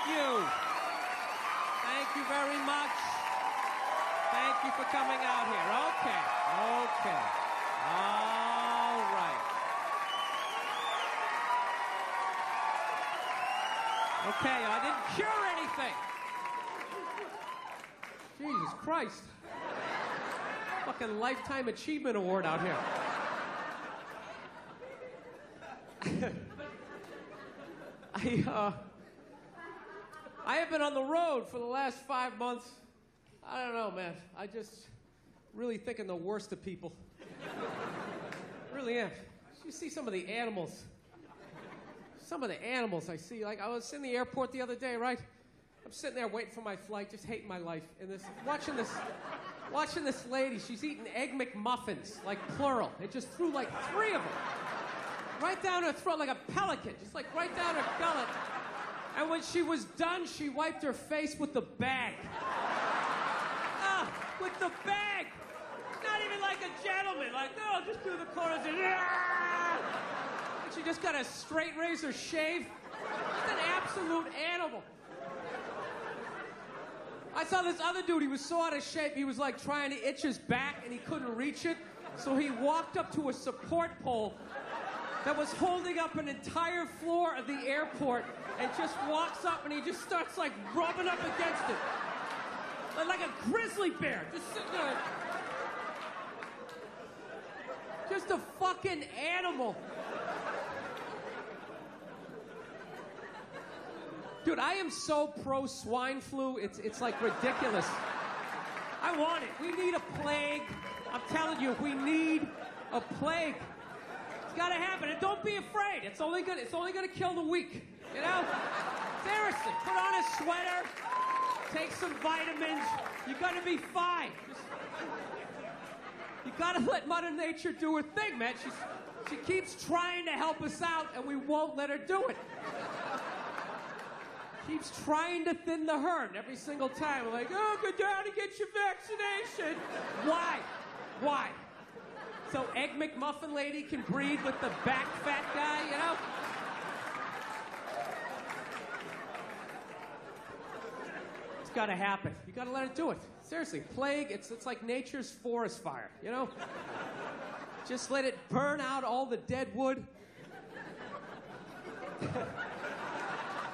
you. Thank you very much. Thank you for coming out here. Okay. All right. Okay, I didn't cure anything. Jesus Christ. Fucking Lifetime Achievement Award out here. I have been on the road for the last 5 months. I don't know, man. I just really thinking the worst of people. Really am. You see some of the animals. Some of the animals I see. Like, I was in the airport the other day, right? I'm sitting there waiting for my flight, just hating my life. And watching this lady. She's eating Egg McMuffins, like plural. It just threw like 3 of them. Right down her throat like a pelican. Just like right down her gullet. And when she was done, she wiped her face with the bag. With the bag. Not even like a gentleman. Like, no, just do the corners. And she just got a straight razor shave. Just an absolute animal. I saw this other dude. He was so out of shape. He was like trying to itch his back and he couldn't reach it. So he walked up to a support pole that was holding up an entire floor of the airport and just walks up and he just starts like rubbing up against it. Like a grizzly bear, just sitting there. Just a fucking animal. Dude, I am so pro swine flu, it's like ridiculous. I want it. We need a plague. I'm telling you, we need a plague. It's gotta happen, and don't be afraid. It's only gonna kill the weak. You know? Seriously, put on a sweater, take some vitamins. You're gonna be fine. You gotta let Mother Nature do her thing, man. She keeps trying to help us out, and we won't let her do it. Keeps trying to thin the herd every single time. We're like, oh, go down and get your vaccination. Why? Why? So Egg McMuffin lady can breed with the back fat guy, you know? It's gotta happen. You gotta let it do it. Seriously, plague, it's like nature's forest fire, you know? Just let it burn out all the dead wood.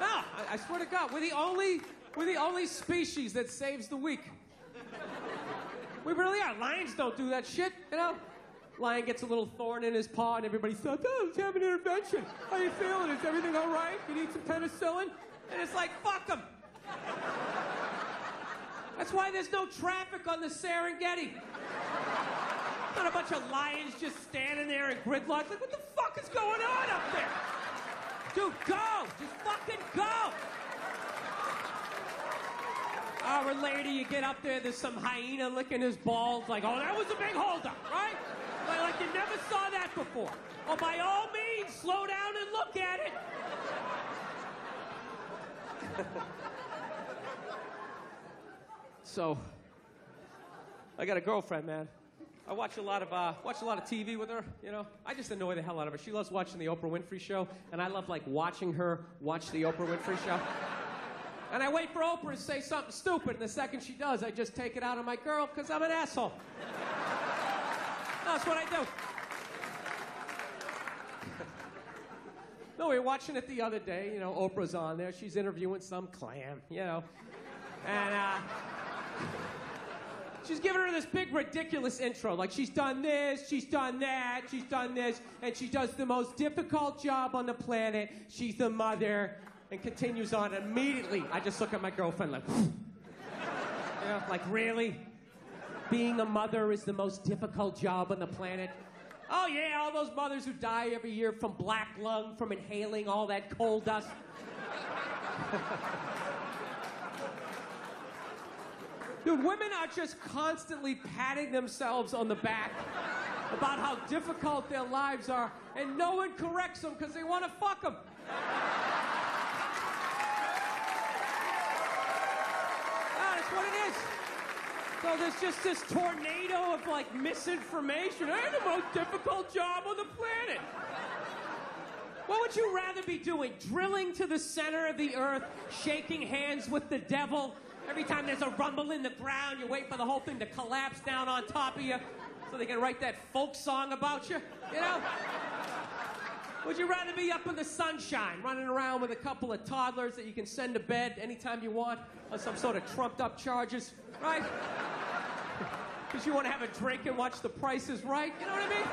No, I swear to God, we're the only species that saves the weak. We really are. Lions don't do that shit, you know? Lion gets a little thorn in his paw and everybody says, oh, let's have an intervention. How you feeling? Is everything all right? You need some penicillin? And it's like, fuck them. That's why there's no traffic on the Serengeti. Not a bunch of lions just standing there in gridlock. Like, what the fuck is going on up there? Dude, go! Just fucking go! Our lady, you get up there, there's some hyena licking his balls. Like, oh, that was a big holdup, right? Like you never saw that before. Oh, by all means, slow down and look at it. So, I got a girlfriend, man. I watch a lot of TV with her, you know. I just annoy the hell out of her. She loves watching the Oprah Winfrey Show, and I love, like, watching her watch the Oprah Winfrey Show. And I wait for Oprah to say something stupid, and the second she does, I just take it out on my girl, because I'm an asshole. That's what I do. No, we were watching it the other day, you know, Oprah's on there. She's interviewing some clam, you know. And, she's giving her this big, ridiculous intro. Like, she's done this, she's done that, she's done this, and she does the most difficult job on the planet. She's the mother, and continues on. Immediately, I just look at my girlfriend like, you know, like, really? Being a mother is the most difficult job on the planet? Oh, yeah, all those mothers who die every year from black lung, from inhaling all that coal dust. Dude, women are just constantly patting themselves on the back about how difficult their lives are, and no one corrects them because they want to fuck them. That's what it is. So there's just this tornado of, like, misinformation. I have the most difficult job on the planet. What would you rather be doing? Drilling to the center of the earth, shaking hands with the devil? Every time there's a rumble in the ground, you wait for the whole thing to collapse down on top of you so they can write that folk song about you, you know? Would you rather be up in the sunshine, running around with a couple of toddlers that you can send to bed anytime you want on some sort of trumped-up charges, right? Because you want to have a drink and watch The Price is Right, you know what I mean?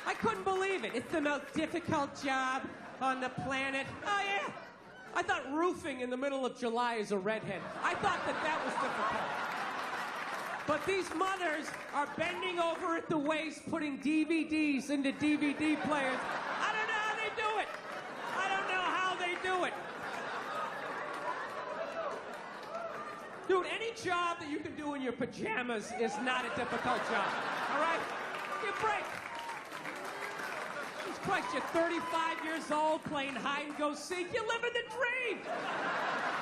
I couldn't believe it. It's the most difficult job on the planet. Oh, yeah. I thought roofing in the middle of July is a redhead. I thought that was difficult. But these mothers are bending over at the waist, putting DVDs into DVD players. I don't know how they do it. I don't know how they do it. Dude, any job that you can do in your pajamas is not a difficult job. All right? Give a break. Jesus Christ, you're 35 years old playing hide and go seek. You're living the dream.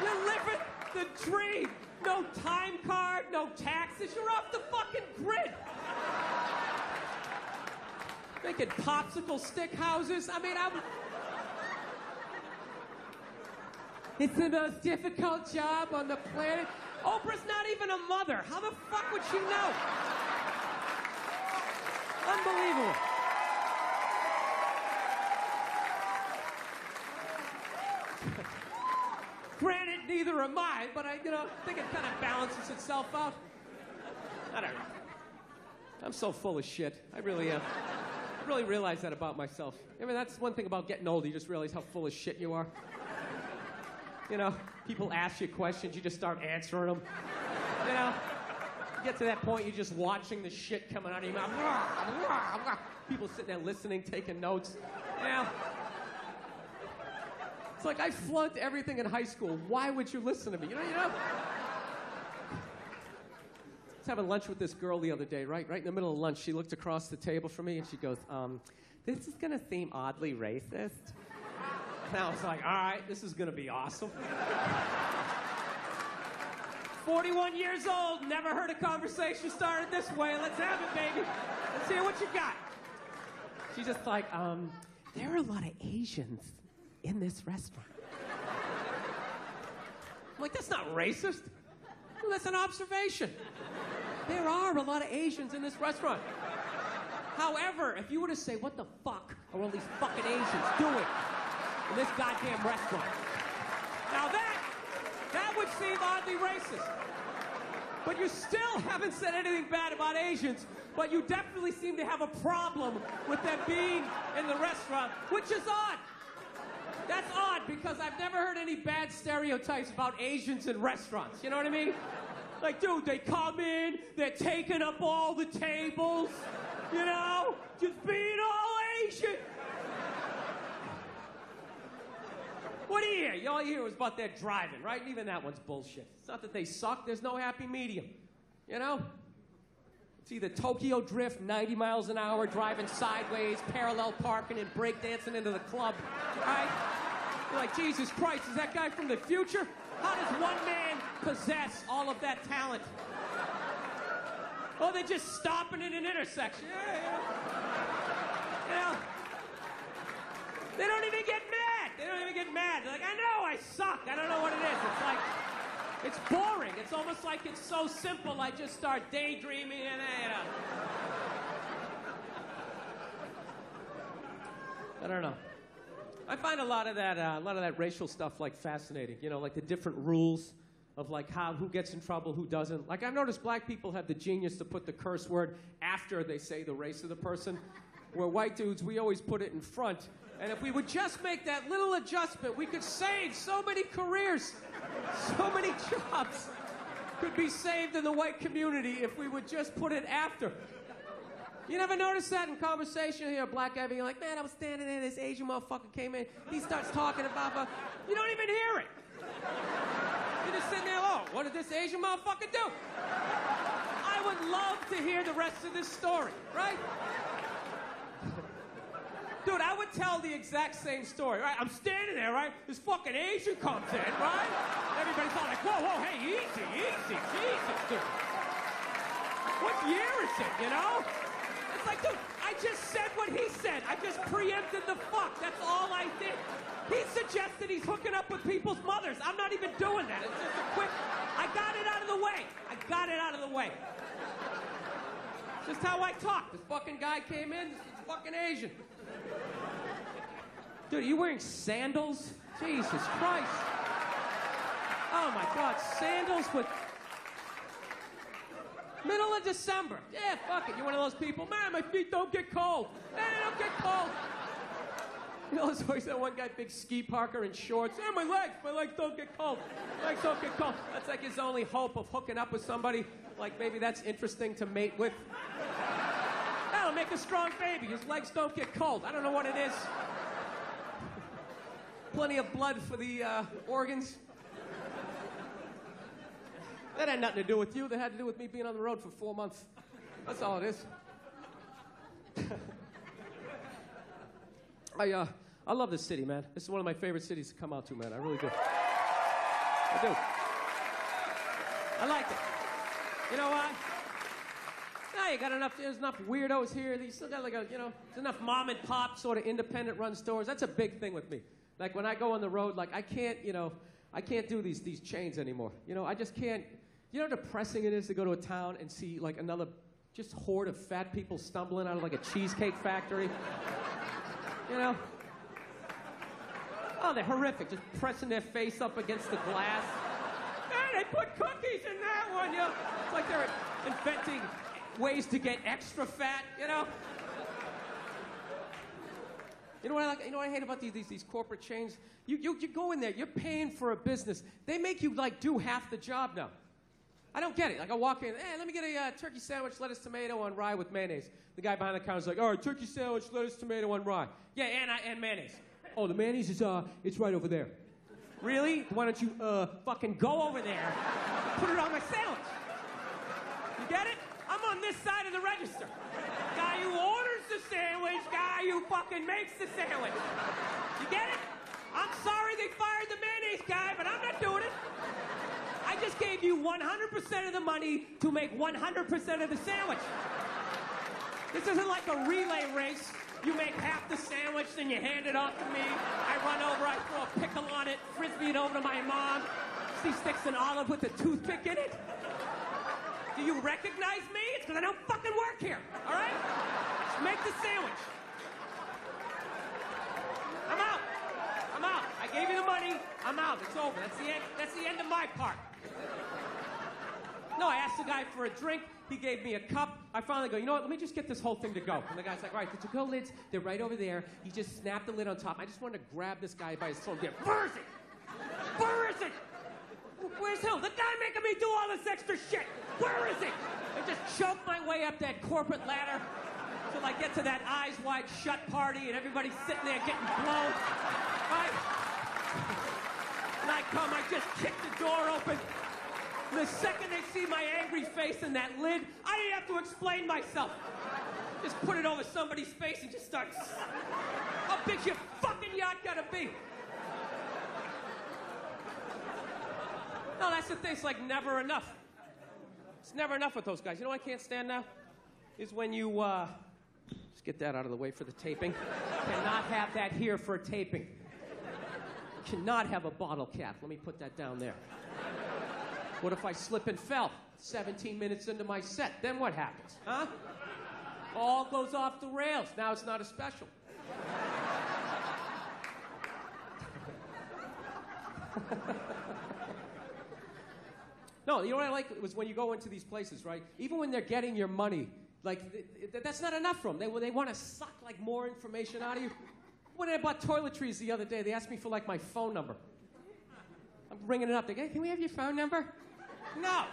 You're living the dream. No time card, no taxes. You're off the fucking grid. Making popsicle stick houses. I mean, it's the most difficult job on the planet. Oprah's not even a mother. How the fuck would she know? Unbelievable. Granted, neither am I, but I think it kind of balances itself out. I don't know. I'm so full of shit. I really am. I really realize that about myself. I mean, that's one thing about getting older. You just realize how full of shit you are. You know, people ask you questions, you just start answering them. You know, you get to that point, you're just watching the shit coming out of your mouth. People sitting there listening, taking notes. You know? It's like I flunked everything in high school. Why would you listen to me? You know? I was having lunch with this girl the other day, right in the middle of lunch. She looked across the table from me and she goes, this is gonna seem oddly racist. And I was like, all right, this is gonna be awesome. 41 years old, never heard a conversation started this way. Let's have it, baby. Let's hear what you got. She's just like, there are a lot of Asians in this restaurant. I'm like, that's not racist. Well, that's an observation. There are a lot of Asians in this restaurant. However, if you were to say, what the fuck are all these fucking Asians doing in this goddamn restaurant? Now that would seem oddly racist. But you still haven't said anything bad about Asians, but you definitely seem to have a problem with them being in the restaurant, which is odd. That's odd, because I've never heard any bad stereotypes about Asians in restaurants. You know what I mean? Like, dude, they come in, they're taking up all the tables, you know? Just being all Asian. What do you hear? All you hear was about their driving, right? And even that one's bullshit. It's not that they suck. There's no happy medium, you know? It's either Tokyo Drift, 90 miles an hour, driving sideways, parallel parking, and breakdancing into the club, right? You're like, Jesus Christ, is that guy from the future? How does one man possess all of that talent? Oh, they're just stopping in an intersection. Yeah. You know? They don't even get mad. They don't even get mad. They're like, I know I suck. I don't know what it is. It's like, it's boring. It's almost like it's so simple, I just start daydreaming and, you know. I don't know. I find a lot of that racial stuff, like, fascinating. You know, like the different rules of, like, who gets in trouble, who doesn't. Like, I've noticed black people have the genius to put the curse word after they say the race of the person, where white dudes, we always put it in front. And if we would just make that little adjustment, we could save so many careers. So many jobs could be saved in the white community if we would just put it after. You never notice that in conversation? You hear a black guy being like, man, I was standing there, this Asian motherfucker came in, he starts talking about, you don't even hear it. You're just sitting there, oh, what did this Asian motherfucker do? I would love to hear the rest of this story, right? Dude, I would tell the exact same story, right? I'm standing there, right? This fucking Asian comes in, right? Everybody's all like, whoa, hey, easy, Jesus, dude. What year is it, you know? It's like, dude, I just said what he said. I just preempted the fuck. That's all I did. He suggested he's hooking up with people's mothers. I'm not even doing that. It's just a quick, I got it out of the way. I got it out of the way. Just how I talk. This fucking guy came in, this is fucking Asian. Dude, are you wearing sandals? Jesus Christ. Oh my God, sandals with... Middle of December. Yeah, fuck it. You're one of those people. Man, my feet don't get cold. Man, they don't get cold. You know, there's always that one guy, big ski parker in shorts. Hey, my legs don't get cold. My legs don't get cold. That's like his only hope of hooking up with somebody. Like maybe that's interesting to mate with. That'll make a strong baby. His legs don't get cold. I don't know what it is. Plenty of blood for the organs. That had nothing to do with you. That had to do with me being on the road for 4 months. That's all it is. I love this city, man. This is one of my favorite cities to come out to, man. I really do. I do. I like it. You know why? Now you got enough. There's enough weirdos here. You still got like a, you know, there's enough mom and pop sort of independent run stores. That's a big thing with me. Like when I go on the road, like I can't do these chains anymore. You know, I just can't. You know how depressing it is to go to a town and see like another just horde of fat people stumbling out of like a cheesecake factory? You know? Oh, they're horrific, just pressing their face up against the glass. Hey, they put cookies in that one, you know? It's like they're inventing ways to get extra fat, you know? You know what I like? You know what I hate about these corporate chains? You go in there, you're paying for a business. They make you like do half the job now. I don't get it. Like I walk in, hey, let me get a turkey sandwich, lettuce, tomato on rye with mayonnaise. The guy behind the counter's like, all right, turkey sandwich, lettuce, tomato on rye. Yeah, and mayonnaise. Oh, the mayonnaise is it's right over there. Really? Why don't you fucking go over there, put it on my sandwich? You get it? I'm on this side of the register. Guy who orders the sandwich, guy who fucking makes the sandwich. You get it? I'm sorry they fired the mayonnaise guy, but I'm not doing it. I just gave you 100% of the money to make 100% of the sandwich. This isn't like a relay race. You make half the sandwich, then you hand it off to me. I run over, I throw a pickle on it, frisbee it over to my mom. She sticks an olive with a toothpick in it. Do you recognize me? It's because I don't fucking work here, all right? Just make the sandwich. I'm out. I'm out. I gave you the money. I'm out. It's over. That's the end of my part. No, I asked the guy for a drink. He gave me a cup. I finally go, you know what? Let me just get this whole thing to go. And the guy's like, all right, the to-go lids, they're right over there. He just snapped the lid on top. I just wanted to grab this guy by his throat. Where is it? Where is it? Where's who? The guy making me do all this extra shit. Where is it? I just choke my way up that corporate ladder till I get to that eyes wide shut party and everybody's sitting there getting blown. Right? And I come, I just kick the door open. And the second they see my angry face in that lid, I didn't have to explain myself. Just put it over somebody's face and just start. How big's your fucking yacht gotta be? No, that's the thing. It's like never enough. It's never enough with those guys. You know what I can't stand now? Is when you, just get that out of the way for the taping. Cannot have that here for taping. Cannot have a bottle cap. Let me put that down there. What if I slip and fell 17 minutes into my set? Then what happens, huh? All goes off the rails. Now it's not a special. No, you know what I like was when you go into these places, right? Even when they're getting your money, like, that's not enough for them. They want to suck, like, more information out of you. When I bought toiletries the other day, they asked me for, like, my phone number. I'm ringing it up. They go, hey, can we have your phone number? No.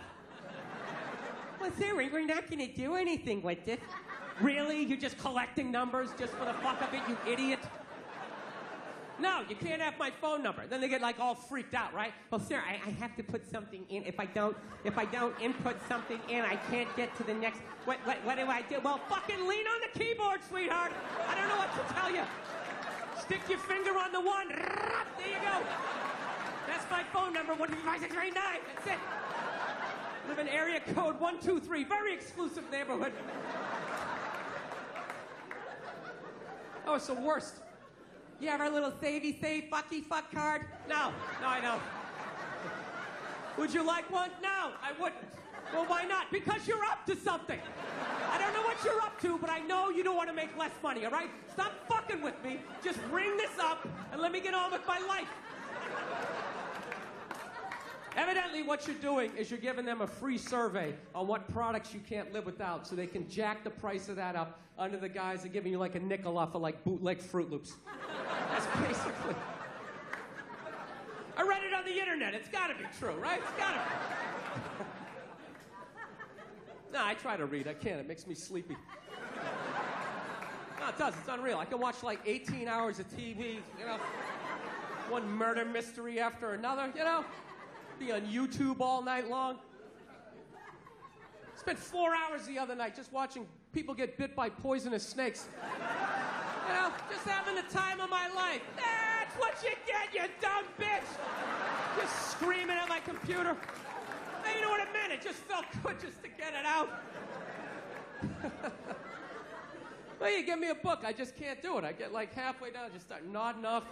Well, sorry, we're not going to do anything with it. Really? You're just collecting numbers just for the fuck of it, you idiot? No, you can't have my phone number. Then they get like all freaked out, right? Well, sir, I have to put something in. If I don't input something in, I can't get to the next. What do I do? Well, fucking lean on the keyboard, sweetheart. I don't know what to tell you. Stick your finger on the one. There you go. That's my phone number. 15639. That's it. Live in area code 123. Very exclusive neighborhood. Oh, it's the worst. You have our little savey save fucky fuck card? No, I don't. Would you like one? No, I wouldn't. Well, why not? Because you're up to something. I don't know what you're up to, but I know you don't want to make less money, all right? Stop fucking with me. Just ring this up and let me get on with my life. Evidently, what you're doing is you're giving them a free survey on what products you can't live without so they can jack the price of that up under the guise of giving you like a nickel off of like bootleg Fruit Loops. That's basically... I read it on the internet. It's got to be true, right? It's got to be. No, I try to read. I can't. It makes me sleepy. No, it does. It's unreal. I can watch like 18 hours of TV, you know, one murder mystery after another, you know, be on YouTube all night long. Spent 4 hours the other night just watching people get bit by poisonous snakes. You know, just having the time of my life. That's what you get, you dumb bitch! Just screaming at my computer. Hey, you know what it meant? It just felt good just to get it out. Well, you give me a book, I just can't do it. I get like halfway down, just start nodding off.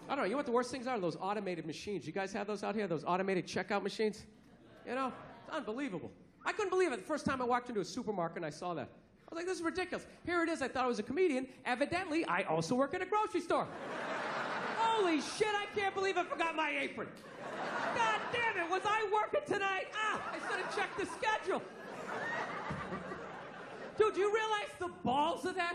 I don't know, you know what the worst things are? Those automated machines. You guys have those out here? Those automated checkout machines? You know, it's unbelievable. I couldn't believe it the first time I walked into a supermarket and I saw that. I was like, this is ridiculous. Here it is, I thought I was a comedian. Evidently, I also work at a grocery store. Holy shit, I can't believe I forgot my apron. God damn it, was I working tonight? Ah, I should have checked the schedule. Dude, do you realize the balls of that?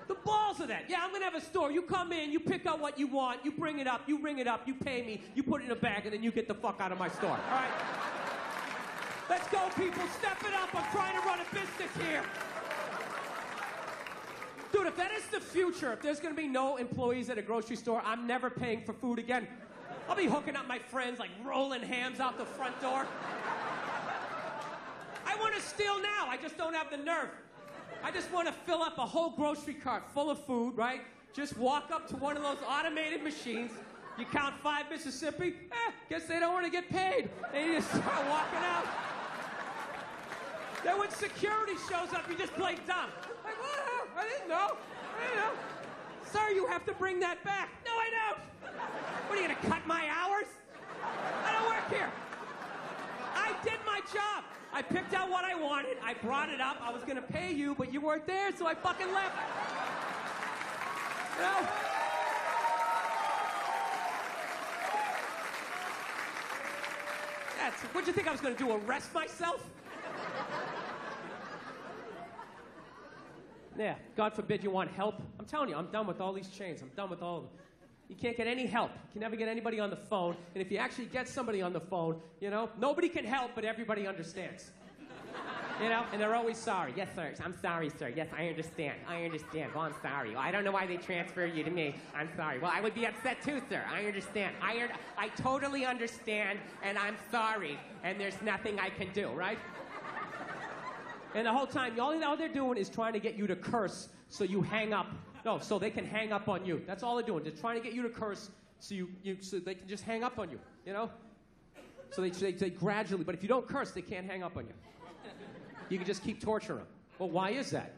The balls of that. Yeah, I'm gonna have a store. You come in, you pick out what you want, you bring it up, you ring it up, you pay me, you put it in a bag, and then you get the fuck out of my store, all right? Let's go, people. Step it up. I'm trying to run a business here. Dude, if that is the future, if there's going to be no employees at a grocery store, I'm never paying for food again. I'll be hooking up my friends, like rolling hams out the front door. I want to steal now. I just don't have the nerve. I just want to fill up a whole grocery cart full of food, right? Just walk up to one of those automated machines. You count 5 Mississippi. Guess they don't want to get paid. And you just start walking out. Then when security shows up, you just play dumb. Like, what? I didn't know. Sir, you have to bring that back. No, I don't. What, are you going to cut my hours? I don't work here. I did my job. I picked out what I wanted. I brought it up. I was going to pay you, but you weren't there, so I fucking left. You know? What'd you think I was going to do, arrest myself? Yeah, God forbid you want help. I'm telling you, I'm done with all these chains. I'm done with all of them. You can't get any help. You can never get anybody on the phone. And if you actually get somebody on the phone, you know, nobody can help, but everybody understands. You know, and they're always sorry. Yes, sir. I'm sorry, sir. Yes, I understand. I understand. Well, I'm sorry. Well, I don't know why they transfer you to me. I'm sorry. Well, I would be upset too, sir. I understand. I totally understand, and I'm sorry, and there's nothing I can do, right? And the whole time, all they're doing is trying to get you to curse so you hang up. No, so they can hang up on you. That's all they're doing. They're trying to get you to curse so so they can just hang up on you, you know? So they gradually, but if you don't curse, they can't hang up on you. You can just keep torturing them. Well, why is that?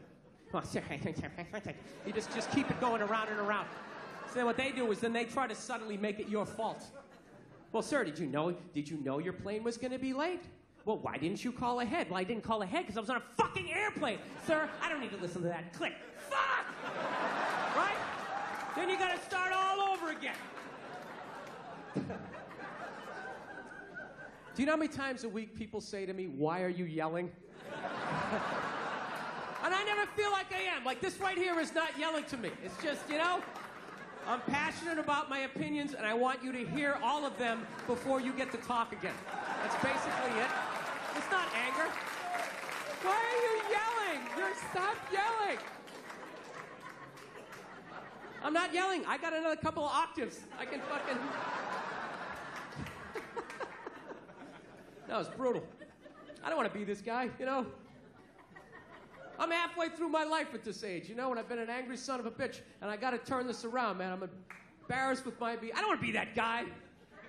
You just keep it going around and around. So then what they do is then they try to suddenly make it your fault. Well, sir, did you know your plane was going to be late? Well, why didn't you call ahead? Well, I didn't call ahead because I was on a fucking airplane. Sir, I don't need to listen to that. Click. Fuck! Right? Then you got to start all over again. Do you know how many times a week people say to me, why are you yelling? And I never feel like I am. Like, this right here is not yelling to me. It's just, you know, I'm passionate about my opinions, and I want you to hear all of them before you get to talk again. That's basically it. It's not anger. Why are you yelling? Stop yelling. I'm not yelling. I got another couple of octaves. I can fucking... No, it's brutal. I don't want to be this guy, you know? I'm halfway through my life at this age, you know, and I've been an angry son of a bitch, and I got to turn this around, man. I'm embarrassed with my... I don't want to be that guy.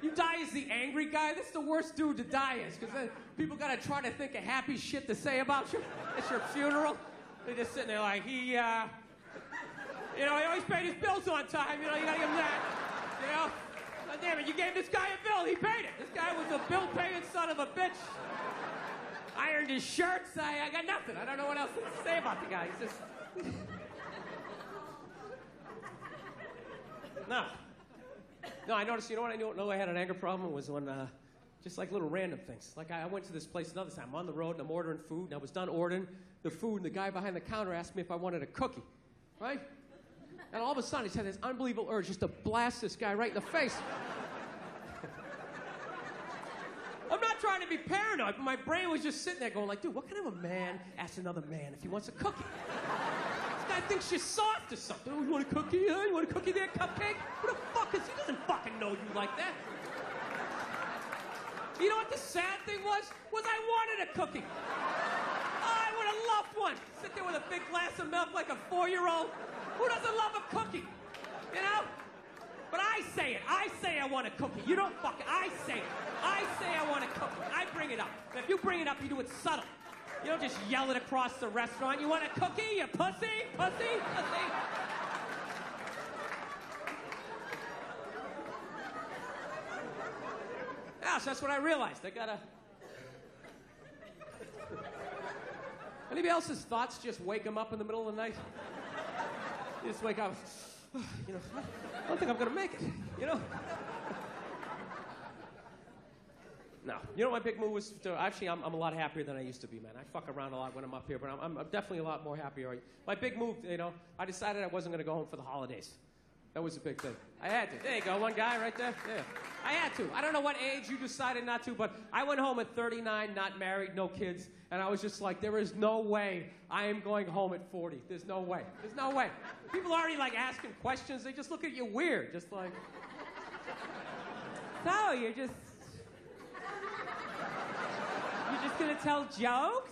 You die as the angry guy? That's the worst dude to die as, because then people got to try to think of happy shit to say about you at your funeral. They're just sitting there like, he always paid his bills on time. You gotta give him that. God damn it, you gave this guy a bill, he paid it. This guy was a bill-paying son of a bitch. Ironed his shirts, I got nothing. I don't know what else to say about the guy. He's just... No, I noticed, you know what I know I had an anger problem was when, just like little random things. Like I went to this place another time. I'm on the road and I'm ordering food, and I was done ordering the food, and the guy behind the counter asked me if I wanted a cookie, right? And all of a sudden, he had this unbelievable urge just to blast this guy right in the face. I'm not trying to be paranoid, but my brain was just sitting there going like, dude, what kind of a man asks another man if he wants a cookie? This guy thinks you're soft or something. Oh, you want a cookie? Yeah? You want a cookie there, cupcake? Who the fuck is he? Doesn't fucking know you like that. You know what the sad thing was? I wanted a cookie. I would have loved one. Sit there with a big glass of milk like a 4-year-old. Who doesn't love a cookie? You know? But I say it. I say I want a cookie. You don't fucking... I say it. I say I want a cookie. I bring it up. And if you bring it up, you do it subtle. You don't just yell it across the restaurant. You want a cookie, you pussy? Pussy? Pussy? Yeah, so that's what I realized. I gotta... Anybody else's thoughts just wake them up in the middle of the night? You just wake up, I don't think I'm gonna make it, No. You know what my big move was? Actually, I'm a lot happier than I used to be, man. I fuck around a lot when I'm up here, but I'm definitely a lot more happier. My big move, I decided I wasn't gonna go home for the holidays. That was a big thing. I had to. There you go, one guy right there. Yeah. I had to. I don't know what age you decided not to, but I went home at 39, not married, no kids, and I was just like, there is no way I am going home at 40. There's no way. There's no way. People are already like asking questions. They just look at you weird, just like, so you're just gonna tell jokes,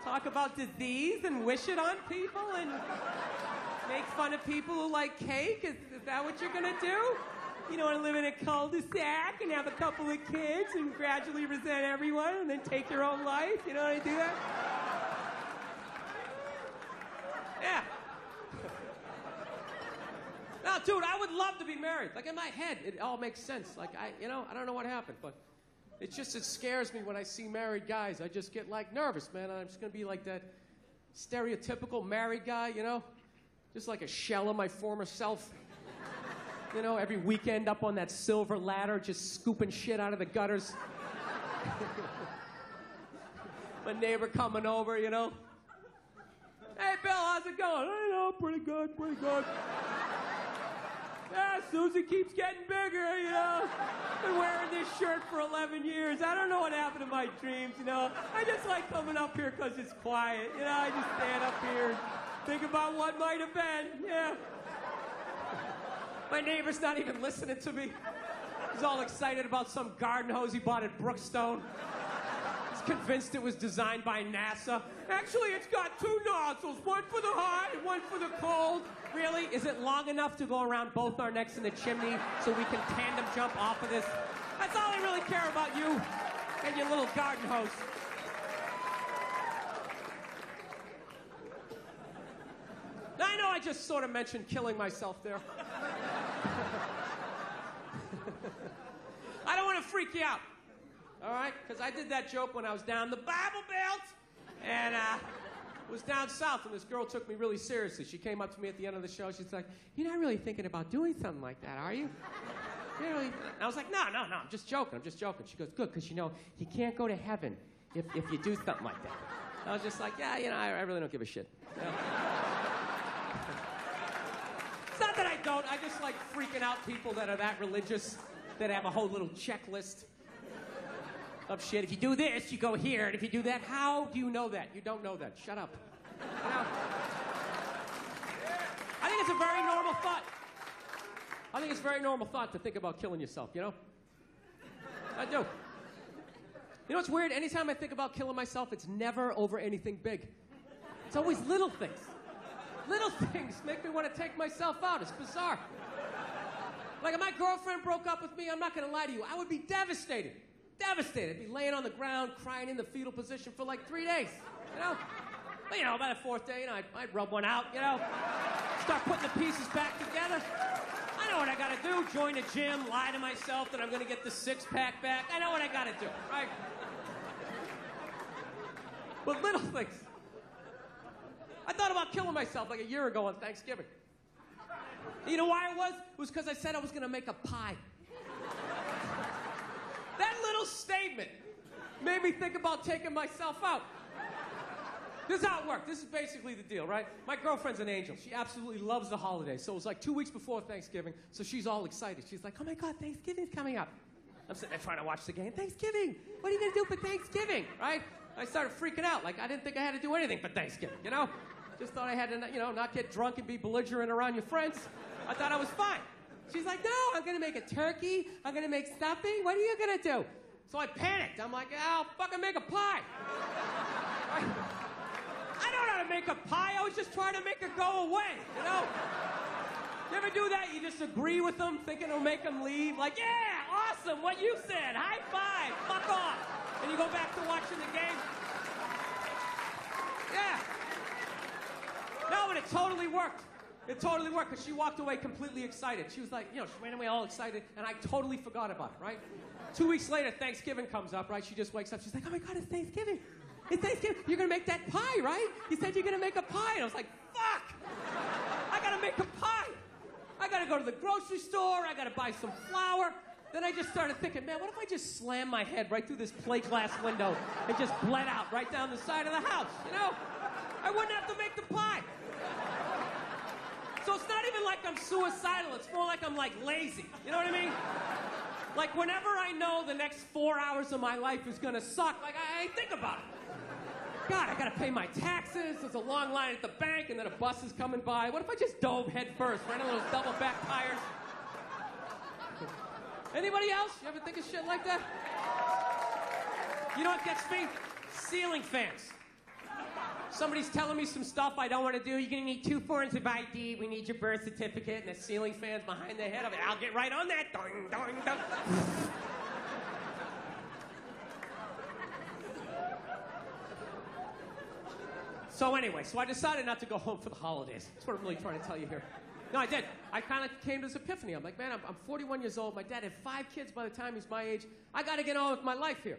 Talk about disease and wish it on people and make fun of people who like cake? Is that what you're gonna do? You don't want to live in a cul-de-sac and have a couple of kids and gradually resent everyone and then take your own life? You know how to do that? Yeah. No, dude, I would love to be married. Like in my head, it all makes sense. Like I don't know what happened, but it scares me when I see married guys. I just get like nervous, man. I'm just gonna be like that stereotypical married guy, just like a shell of my former self. Every weekend up on that silver ladder, just scooping shit out of the gutters. My neighbor coming over, Hey, Bill, how's it going? Pretty good, pretty good. Yeah, Susie keeps getting bigger, Been wearing this shirt for 11 years. I don't know what happened to my dreams, I just like coming up here because it's quiet, I just stand up here and think about what might have been, yeah. My neighbor's not even listening to me. He's all excited about some garden hose he bought at Brookstone. He's convinced it was designed by NASA. Actually, it's got 2 nozzles, one for the hot and one for the cold. Really? Is it long enough to go around both our necks in the chimney so we can tandem jump off of this? That's all I really care about, you and your little garden hose. I know I just sort of mentioned killing myself there. I don't want to freak you out, all right? Because I did that joke when I was down the Bible Belt, and was down south, and this girl took me really seriously. She came up to me at the end of the show. She's like, "You're not really thinking about doing something like that, are you?" Really? And I was like, no, I'm just joking. She goes, good, because you can't go to heaven if you do something like that. I was just like, yeah, I really don't give a shit. It's not that I don't. I just like freaking out people that are that religious, that have a whole little checklist of shit. If you do this, you go here, and if you do that, how do you know that? You don't know that. Shut up. I think it's a very normal thought. I think it's a very normal thought to think about killing yourself, I do. You know what's weird? Anytime I think about killing myself, it's never over anything big. It's always little things. Little things make me want to take myself out. It's bizarre. Like if my girlfriend broke up with me, I'm not going to lie to you, I would be devastated. Devastated. I'd be laying on the ground, crying in the fetal position for like 3 days. you know? But, you know, by the fourth day, you know, I'd rub one out, you know? Start putting the pieces back together. I know what I gotta do. Join a gym, lie to myself that I'm gonna get the six-pack back. I know what I gotta do, right? But little things. I thought about killing myself like a year ago on Thanksgiving. You know why it was? It was because I said I was gonna make a pie. That little statement made me think about taking myself out. This is how it worked. This is basically the deal, right? My girlfriend's an angel. She absolutely loves the holidays. So it was like 2 weeks before Thanksgiving, so she's all excited. She's like, oh my God, Thanksgiving's coming up. I'm sitting there trying to watch the game. Thanksgiving! What are you gonna do for Thanksgiving, right? I started freaking out. Like, I didn't think I had to do anything for Thanksgiving, you know? Just thought I had to, you know, not get drunk and be belligerent around your friends. I thought I was fine. She's like, no, I'm gonna make a turkey. I'm gonna make stuffing. What are you gonna do? So I panicked. I'm like, I'll fucking make a pie. I don't know how to make a pie. I was just trying to make it go away, you know? You ever do that? You just agree with them, thinking it'll make them leave? Like, yeah, awesome, what you said. High five, fuck off. And you go back to watching the game. Yeah. No, but it totally worked. It totally worked, because she walked away completely excited. She was like, you know, she ran away all excited, and I totally forgot about it, right? 2 weeks later, Thanksgiving comes up, right? She just wakes up. She's like, oh my God, it's Thanksgiving. It's Thanksgiving. You're going to make that pie, right? You said you're going to make a pie. And I was like, fuck. I got to make a pie. I got to go to the grocery store. I got to buy some flour. Then I just started thinking, man, what if I just slam my head right through this plate glass window and just bled out right down the side of the house, you know? I wouldn't have to make the pie. So it's not even like I'm suicidal. It's more like I'm, like, lazy. You know what I mean? Like, whenever I know the next 4 hours of my life is going to suck, like, I think about it. God, I gotta pay my taxes, there's a long line at the bank, and then a bus is coming by. What if I just dove head first, right into those double back tires? Anybody else? You ever think of shit like that? You know what gets me? Ceiling fans. Somebody's telling me some stuff I don't want to do. You're gonna need 2 forms of ID, we need your birth certificate, and the ceiling fan's behind their head. I'll get right on that. Doing, doing, doing. So anyway, I decided not to go home for the holidays. That's what I'm really trying to tell you here. No, I did. I kind of came to this epiphany. I'm like, man, I'm 41 years old. My dad had 5 kids by the time he's my age. I got to get on with my life here.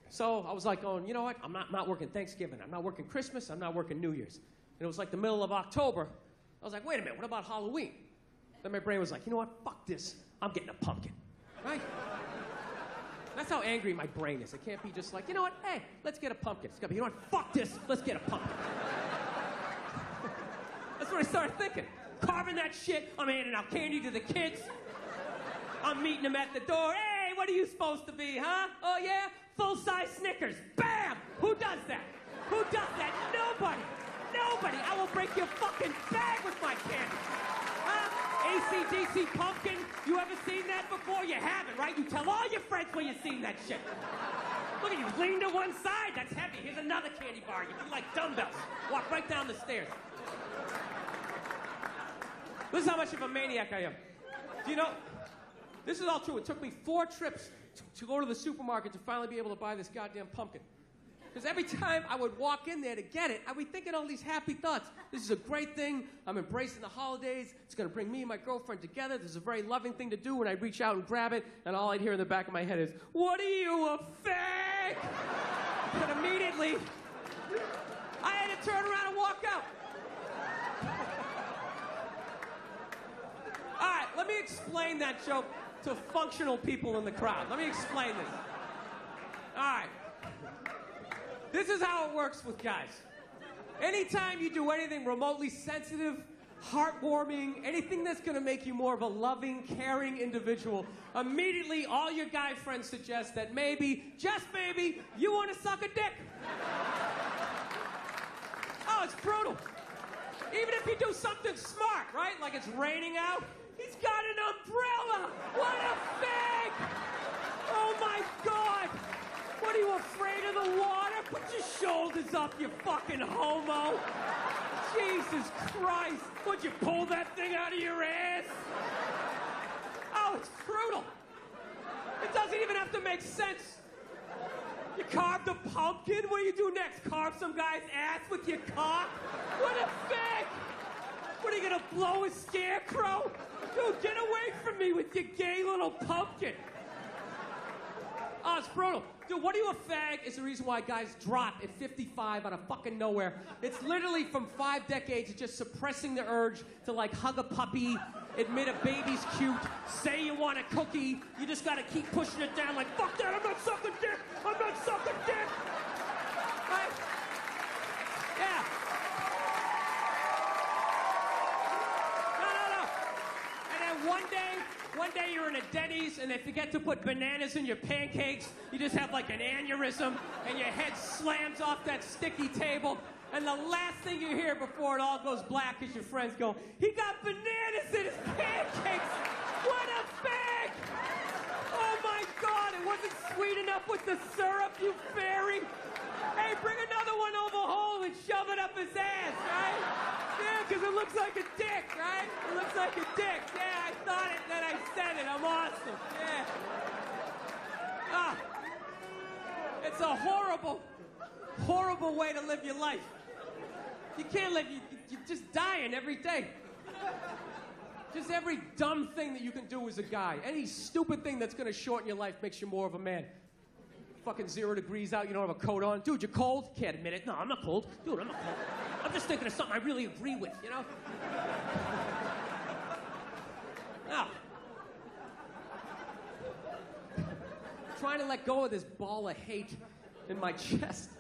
So I was like going, you know what? I'm not working Thanksgiving. I'm not working Christmas. I'm not working New Year's. And it was like the middle of October. I was like, wait a minute, what about Halloween? Then my brain was like, you know what? Fuck this. I'm getting a pumpkin. Right? That's how angry my brain is. It can't be just like, you know what? Hey, let's get a pumpkin. It's got to be, you know what? Fuck this. Let's get a pumpkin. That's what I started thinking. Carving that shit. I'm handing out candy to the kids. I'm meeting them at the door. Hey, what are you supposed to be, huh? Oh, yeah? Full-size Snickers. Bam! Who does that? Who does that? Nobody. Nobody. I will break your fucking bag with my candy. Huh? AC/DC pumpkin. You ever seen that before? You haven't, right? You tell all your friends where you've seen that shit. Look at you, lean to one side. That's heavy. Here's another candy bar. You feel like dumbbells. Walk right down the stairs. This is how much of a maniac I am. Do you know, this is all true. It took me 4 trips to go to the supermarket to finally be able to buy this goddamn pumpkin. Because every time I would walk in there to get it, I'd be thinking all these happy thoughts. This is a great thing. I'm embracing the holidays. It's going to bring me and my girlfriend together. This is a very loving thing to do when I reach out and grab it. And all I'd hear in the back of my head is, what are you, a fake? And immediately, I had to turn around and walk out. All right, let me explain that joke to functional people in the crowd. Let me explain this. All right. This is how it works with guys. Anytime you do anything remotely sensitive, heartwarming, anything that's going to make you more of a loving, caring individual, immediately all your guy friends suggest that maybe, just maybe, you want to suck a dick. Oh, it's brutal. Even if you do something smart, right? Like it's raining out. He's got an umbrella! What a fake! Oh my God! What are you, afraid of the water? Put your shoulders up, you fucking homo! Jesus Christ! Would you pull that thing out of your ass? Oh, it's brutal. It doesn't even have to make sense. You carved a pumpkin? What do you do next? Carve some guy's ass with your cock? What a fag! What, are you gonna blow a scarecrow? Dude, get away from me with your gay little pumpkin. Oh, it's brutal. Dude, what are you a fag is the reason why guys drop at 55 out of fucking nowhere. It's literally from 5 decades of just suppressing the urge to like hug a puppy, admit a baby's cute, say you want a cookie. You just gotta keep pushing it down like, fuck that, I'm not sucking dick! I'm not sucking dick! Right? Yeah. No. And then one day you're in a Denny's and they forget to put bananas in your pancakes. You just have like an aneurysm and your head slams off that sticky table. And the last thing you hear before it all goes black is your friends go, he got bananas in his pancakes! What a fag! Oh my God, it wasn't sweet enough with the syrup, you fairy! Hey, bring another one over home and shove it up his ass, right? Yeah, because it looks like a dick, right? It looks like a dick. Yeah, I thought it, then I said it. I'm awesome. Yeah. Ah. It's a horrible, horrible way to live your life. You can't live, you're just dying every day. Just every dumb thing that you can do as a guy. Any stupid thing that's going to shorten your life makes you more of a man. Fucking 0 degrees out, you don't have a coat on. Dude, you're cold? Can't admit it. No, I'm not cold. Dude, I'm not cold. I'm just thinking of something I really agree with, you know? Now, trying to let go of this ball of hate in my chest.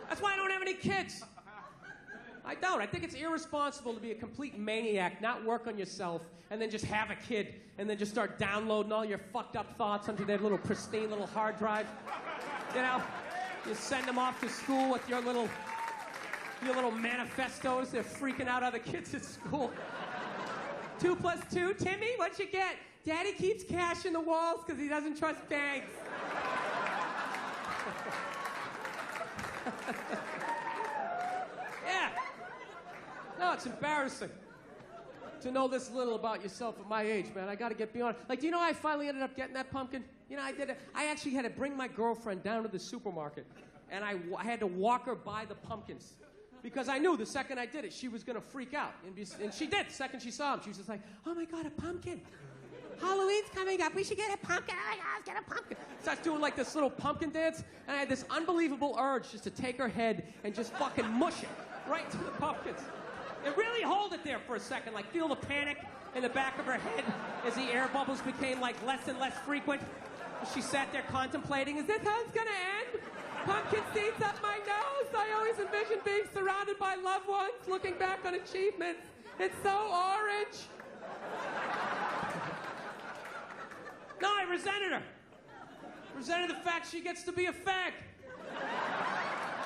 That's why I don't have any kids. I don't. I think it's irresponsible to be a complete maniac, not work on yourself, and then just have a kid, and then just start downloading all your fucked up thoughts onto their little pristine little hard drive. You know, you send them off to school with your little manifestos. They're freaking out other kids at school. 2 + 2, Timmy, what'd you get? Daddy keeps cash in the walls because he doesn't trust banks. Yeah. No, it's embarrassing to know this little about yourself at my age, man. I got to get beyond it. Like, do you know how I finally ended up getting that pumpkin? You know, I actually had to bring my girlfriend down to the supermarket, and I had to walk her by the pumpkins. Because I knew the second I did it, she was going to freak out. And she did. The second she saw him, she was just like, oh, my God, a pumpkin. Halloween's coming up. We should get a pumpkin. Oh, my God, let's get a pumpkin. Starts doing, like, this little pumpkin dance. And I had this unbelievable urge just to take her head and just fucking mush it right to the pumpkins. And really hold it there for a second. Like, feel the panic in the back of her head as the air bubbles became, like, less and less frequent. She sat there contemplating, is this how it's going to end? Pumpkin seeds up my nose. I always envisioned being surrounded by loved ones, looking back on achievements. It's so orange. No, I resented her. Resented the fact she gets to be a fag.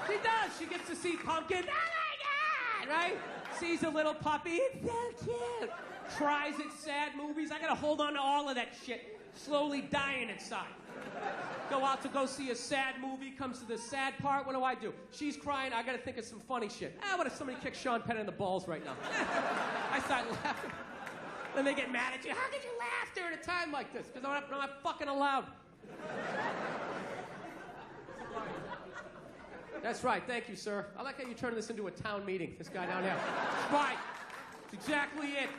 She does. She gets to see pumpkin. Oh, my God, right? Sees a little puppy. It's so cute. Cries at sad movies. I got to hold on to all of that shit. Slowly dying inside. Go out to go see a sad movie, comes to the sad part, what do? She's crying, I gotta think of some funny shit. What if somebody kicked Sean Penn in the balls right now? I start laughing. Then they get mad at you. How could you laugh during a time like this? Because I'm not fucking allowed. That's right, thank you, sir. I like how you turned this into a town meeting, this guy down there. That's right. That's exactly it.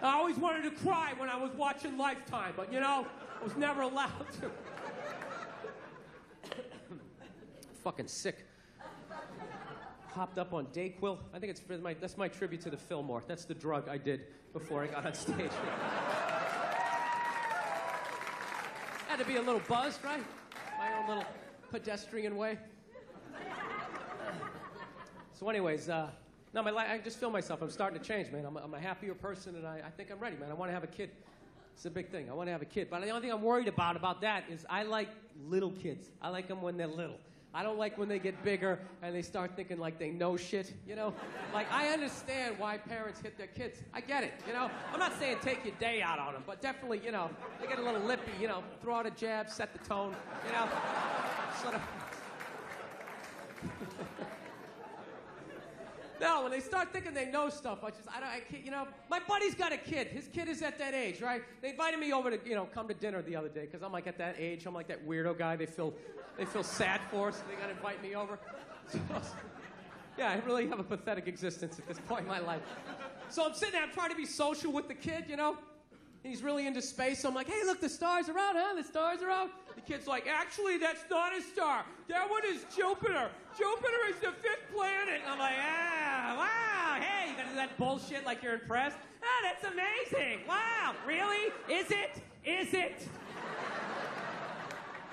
I always wanted to cry when I was watching Lifetime, but, you know, I was never allowed to. Fucking sick. Hopped up on Dayquil. I think that's my tribute to the Fillmore. That's the drug I did before I got on stage. Had to be a little buzzed, right? My own little pedestrian way. So anyways, no, I just feel myself. I'm starting to change, man. I'm a happier person, and I think I'm ready, man. I want to have a kid. It's a big thing. I want to have a kid. But the only thing I'm worried about that is I like little kids. I like them when they're little. I don't like when they get bigger and they start thinking like they know shit, you know? Like, I understand why parents hit their kids. I get it, you know? I'm not saying take your day out on them, but definitely, you know, they get a little lippy, you know, throw out a jab, set the tone, you know? Sort of... No, when they start thinking they know stuff, I can't, you know, my buddy's got a kid. His kid is at that age, right? They invited me over to, you know, come to dinner the other day, because I'm like at that age. I'm like that weirdo guy they feel sad for, so they got to invite me over. So, yeah, I really have a pathetic existence at this point in my life. So I'm sitting there, I'm trying to be social with the kid, you know? He's really into space, so I'm like, hey, look, the stars are out, huh? The stars are out. The kid's like, actually, that's not a star. That one is Jupiter. Jupiter is the 5th planet. And I'm like, wow, hey, you gotta do that bullshit like you're impressed? Ah, that's amazing. Wow, really? Is it? Is it?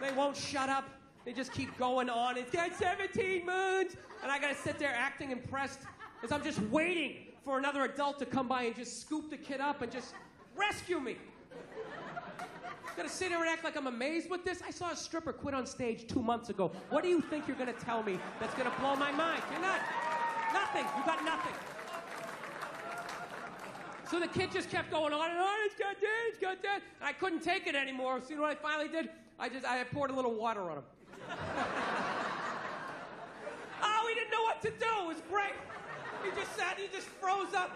They won't shut up. They just keep going on. It's got 17 moons. And I gotta sit there acting impressed as I'm just waiting for another adult to come by and just scoop the kid up and just rescue me. Gonna sit here and act like I'm amazed with this? I saw a stripper quit on stage 2 months ago. What do you think you're gonna tell me that's gonna blow my mind? You're not. Nothing. You got nothing. So the kid just kept going on and on. It's got that, it's got that. And I couldn't take it anymore. So you know what I finally did? I poured a little water on him. Oh, he didn't know what to do. It was great. He just sat, he just froze up.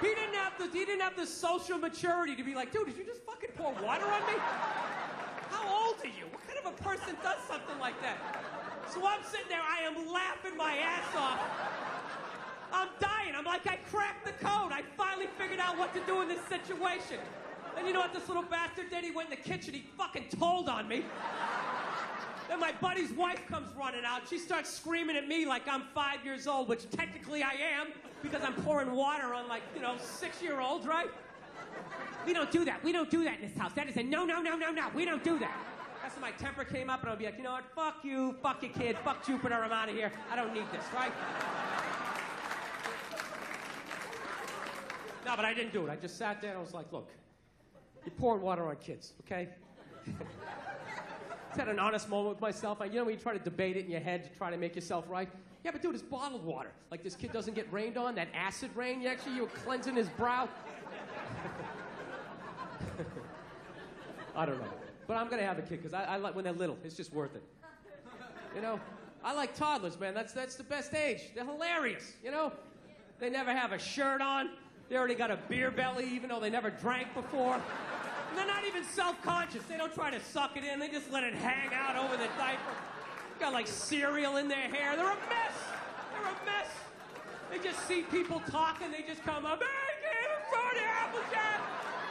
He didn't have the social maturity to be like, dude, did you just fucking pour water on me? How old are you? What kind of a person does something like that? So I'm sitting there, I am laughing my ass off. I'm dying. I'm like, I cracked the code. I finally figured out what to do in this situation. And you know what this little bastard did? He went in the kitchen, he fucking told on me. Then my buddy's wife comes running out. She starts screaming at me like I'm 5 years old, which technically I am, because I'm pouring water on, like, you know, 6-year-olds, right? We don't do that. We don't do that in this house. That is a no, no, no, no, no. We don't do that. That's when my temper came up, and I'll be like, you know what? Fuck you, fuck your kid, fuck Jupiter, I'm out of here. I don't need this, right? No, but I didn't do it. I just sat there and I was like, look, you're pouring water on kids, okay? Had an honest moment with myself. You know when you try to debate it in your head to try to make yourself right? Yeah, but dude, it's bottled water. Like this kid doesn't get rained on, that acid rain, you were cleansing his brow. I don't know. But I'm going to have a kid because I like when they're little. It's just worth it. You know? I like toddlers, man. That's the best age. They're hilarious, you know? They never have a shirt on. They already got a beer belly even though they never drank before. And they're not even self-conscious. They don't try to suck it in. They just let it hang out over the diaper. Got like cereal in their hair. They're a mess. They're a mess. They just see people talking. They just come up, hey, kid, I'm Tony Applejack.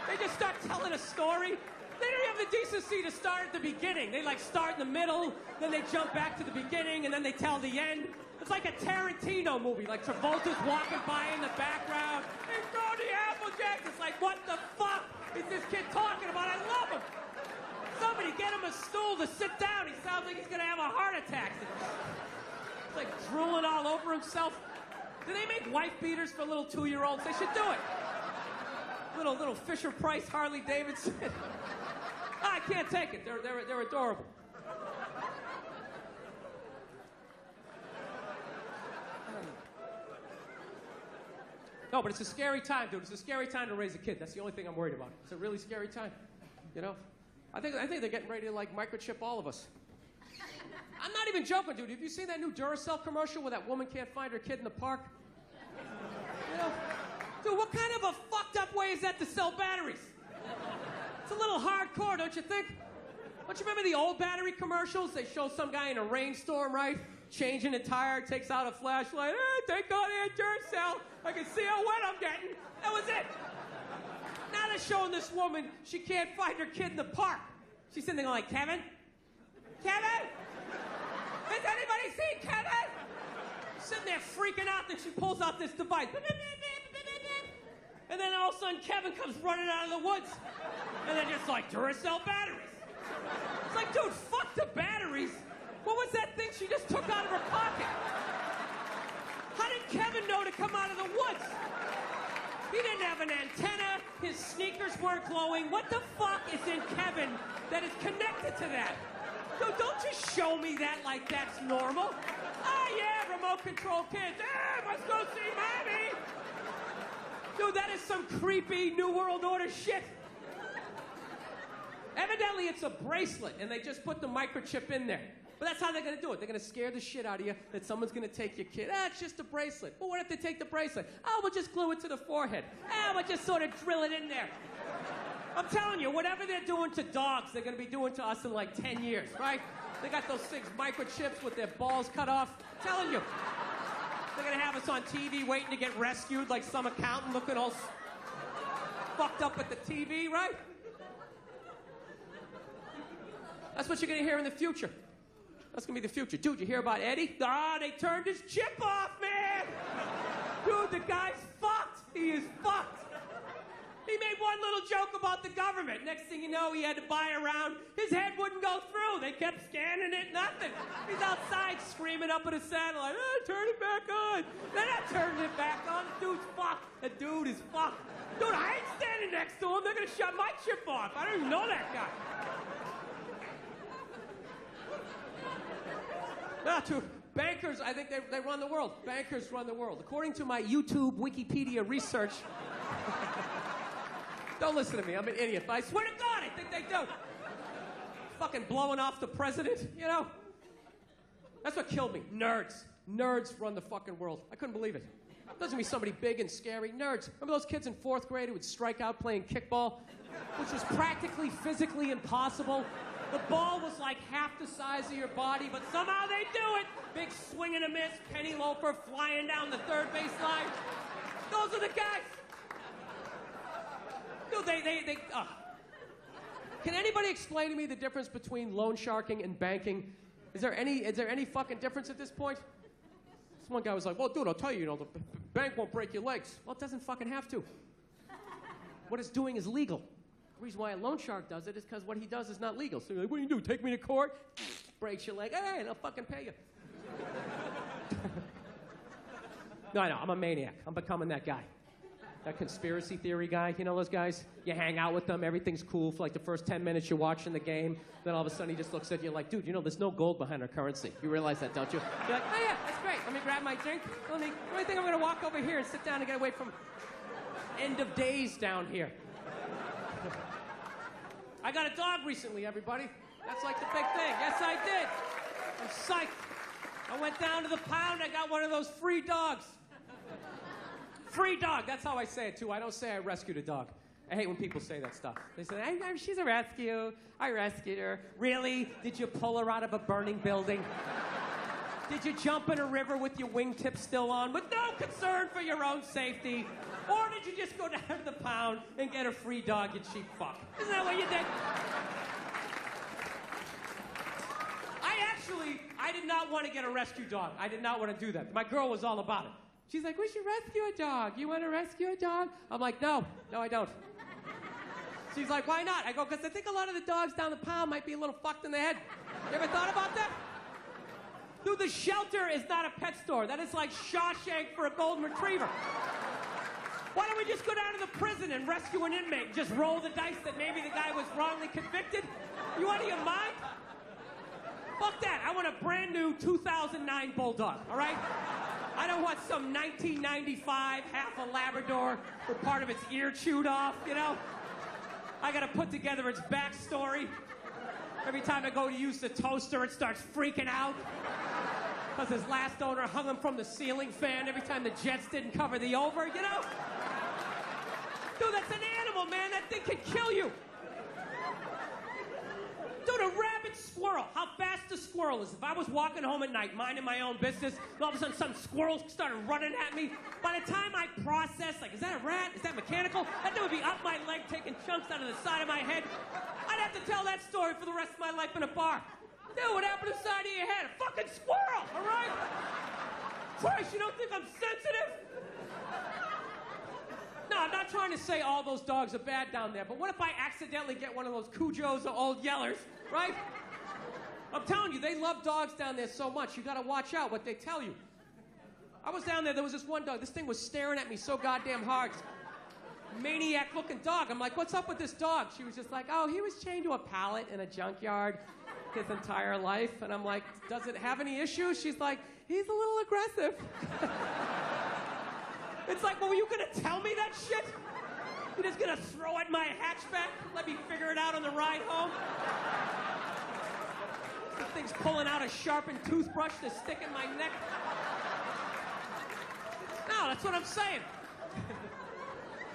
They just start telling a story. They don't have the decency to start at the beginning. They like start in the middle, then they jump back to the beginning, and then they tell the end. It's like a Tarantino movie. Like Travolta's walking by in the background. Hey, Tony Applejack. It's like, what the fuck is this kid talking about? I love him. Somebody get him a stool to sit down. He sounds like he's going to have a heart attack. He's like drooling all over himself. Do they make wife beaters for little 2-year-olds? They should do it. Little Fisher-Price Harley Davidson. I can't take it. They're adorable. No, but it's a scary time, dude. It's a scary time to raise a kid. That's the only thing I'm worried about. It's a really scary time, you know? I think they're getting ready to, like, microchip all of us. I'm not even joking, dude. Have you seen that new Duracell commercial where that woman can't find her kid in the park? You know? Dude, what kind of a fucked up way is that to sell batteries? It's a little hardcore, don't you think? Don't you remember the old battery commercials? They show some guy in a rainstorm, right? Changing a tire, takes out a flashlight. Hey, take out that Duracell. I can see how wet I'm getting. That was it. Now they're showing this woman, she can't find her kid in the park. She's sitting there like, Kevin? Kevin? Has anybody seen Kevin? Sitting there freaking out, then she pulls out this device. And then all of a sudden, Kevin comes running out of the woods. And they're just like, Duracell batteries. It's like, dude, fuck the batteries. What was that thing she just took out of her pocket? How did Kevin know to come out of the woods? He didn't have an antenna. His sneakers weren't glowing. What the fuck is in Kevin that is connected to that? Dude, don't just show me that like that's normal. Oh, yeah, remote control kids. Let's go see Mommy. Dude, that is some creepy New World Order shit. Evidently, it's a bracelet, and they just put the microchip in there. But that's how they're going to do it. They're going to scare the shit out of you that someone's going to take your kid. It's just a bracelet. Well, what if they take the bracelet? Oh, we'll just glue it to the forehead. We'll just sort of drill it in there. I'm telling you, whatever they're doing to dogs, they're going to be doing to us in like 10 years, right? They got those 6 microchips with their balls cut off. I'm telling you. They're going to have us on TV waiting to get rescued like some accountant looking all fucked up at the TV, right? That's what you're going to hear in the future. That's going to be the future. Dude, you hear about Eddie? They turned his chip off, man! Dude, the guy's fucked. He is fucked. He made one little joke about the government. Next thing you know, he had to buy a round. His head wouldn't go through. They kept scanning it, nothing. He's outside screaming up at a satellite, turn it back on. They're not turning it back on. The dude's fucked. The dude is fucked. Dude, I ain't standing next to him. They're going to shut my chip off. I don't even know that guy. True. Bankers, I think they run the world. Bankers run the world. According to my YouTube Wikipedia research, don't listen to me, I'm an idiot, but I swear to God, I think they do. Fucking blowing off the president, you know? That's what killed me. Nerds. Nerds run the fucking world. I couldn't believe it. Doesn't be somebody big and scary. Nerds. Remember those kids in 4th grade who would strike out playing kickball? Which was practically physically impossible. The ball was like half the size of your body, but somehow they do it. Big swing and a miss, penny loafer flying down the 3rd base line. Those are the guys. Dude, Can anybody explain to me the difference between loan sharking and banking? Is there any fucking difference at this point? This one guy was like, well, dude, I'll tell you, the bank won't break your legs. Well, it doesn't fucking have to. What it's doing is legal. The reason why a loan shark does it is because what he does is not legal. So you're like, what do you do? Take me to court? Breaks your leg. Hey, and I'll fucking pay you. No, I know. I'm a maniac. I'm becoming that guy. That conspiracy theory guy. You know those guys? You hang out with them. Everything's cool for like the first 10 minutes you're watching the game. Then all of a sudden he just looks at you like, dude, there's no gold behind our currency. You realize that, don't you? You're like, oh, yeah, that's great. Let me grab my drink. I think I'm going to walk over here and sit down and get away from end of days down here. I got a dog recently, everybody. That's like the big thing. Yes, I did. I'm psyched. I went down to the pound. I got one of those free dogs. Free dog. That's how I say it, too. I don't say I rescued a dog. I hate when people say that stuff. They say, she's a rescue. I rescued her. Really? Did you pull her out of a burning building? Did you jump in a river with your wingtips still on with no concern for your own safety? Or did you just go down to the pound and get a free dog, you cheap fuck? Isn't that what you did? I did not want to get a rescue dog. I did not want to do that. My girl was all about it. She's like, we should rescue a dog. You want to rescue a dog? I'm like, no, I don't. She's like, why not? I go, because I think a lot of the dogs down the pound might be a little fucked in the head. You ever thought about that? Dude, the shelter is not a pet store. That is like Shawshank for a golden retriever. Why don't we just go down to the prison and rescue an inmate and just roll the dice that maybe the guy was wrongly convicted? You out of your mind? Fuck that. I want a brand new 2009 Bulldog, all right? I don't want some 1995 half a Labrador with part of its ear chewed off, I gotta put together its backstory. Every time I go to use the toaster, it starts freaking out. Because his last owner hung him from the ceiling fan every time the Jets didn't cover the over, Dude, that's an animal, man. That thing can kill you. Dude, a rabid squirrel. How fast a squirrel is. If I was walking home at night, minding my own business, and all of a sudden some squirrel started running at me, by the time I process, like, is that a rat? Is that mechanical? That thing would be up my leg, taking chunks out of the side of my head. I'd have to tell that story for the rest of my life in a bar. Dude, what happened to the side of your head? A fucking squirrel, all right? Christ, you don't think I'm sensitive? No, I'm not trying to say all those dogs are bad down there, but what if I accidentally get one of those Cujos or old Yellers, right? I'm telling you, they love dogs down there so much, you gotta watch out what they tell you. I was down there was this one dog, this thing was staring at me so goddamn hard. Maniac-looking dog. I'm like, what's up with this dog? She was just like, oh, he was chained to a pallet in a junkyard his entire life. And I'm like, does it have any issues? She's like, he's a little aggressive. It's like, well, were you gonna tell me that shit? You're just gonna throw at my hatchback? Let me figure it out on the ride home? The thing's pulling out a sharpened toothbrush to stick in my neck. No, that's what I'm saying.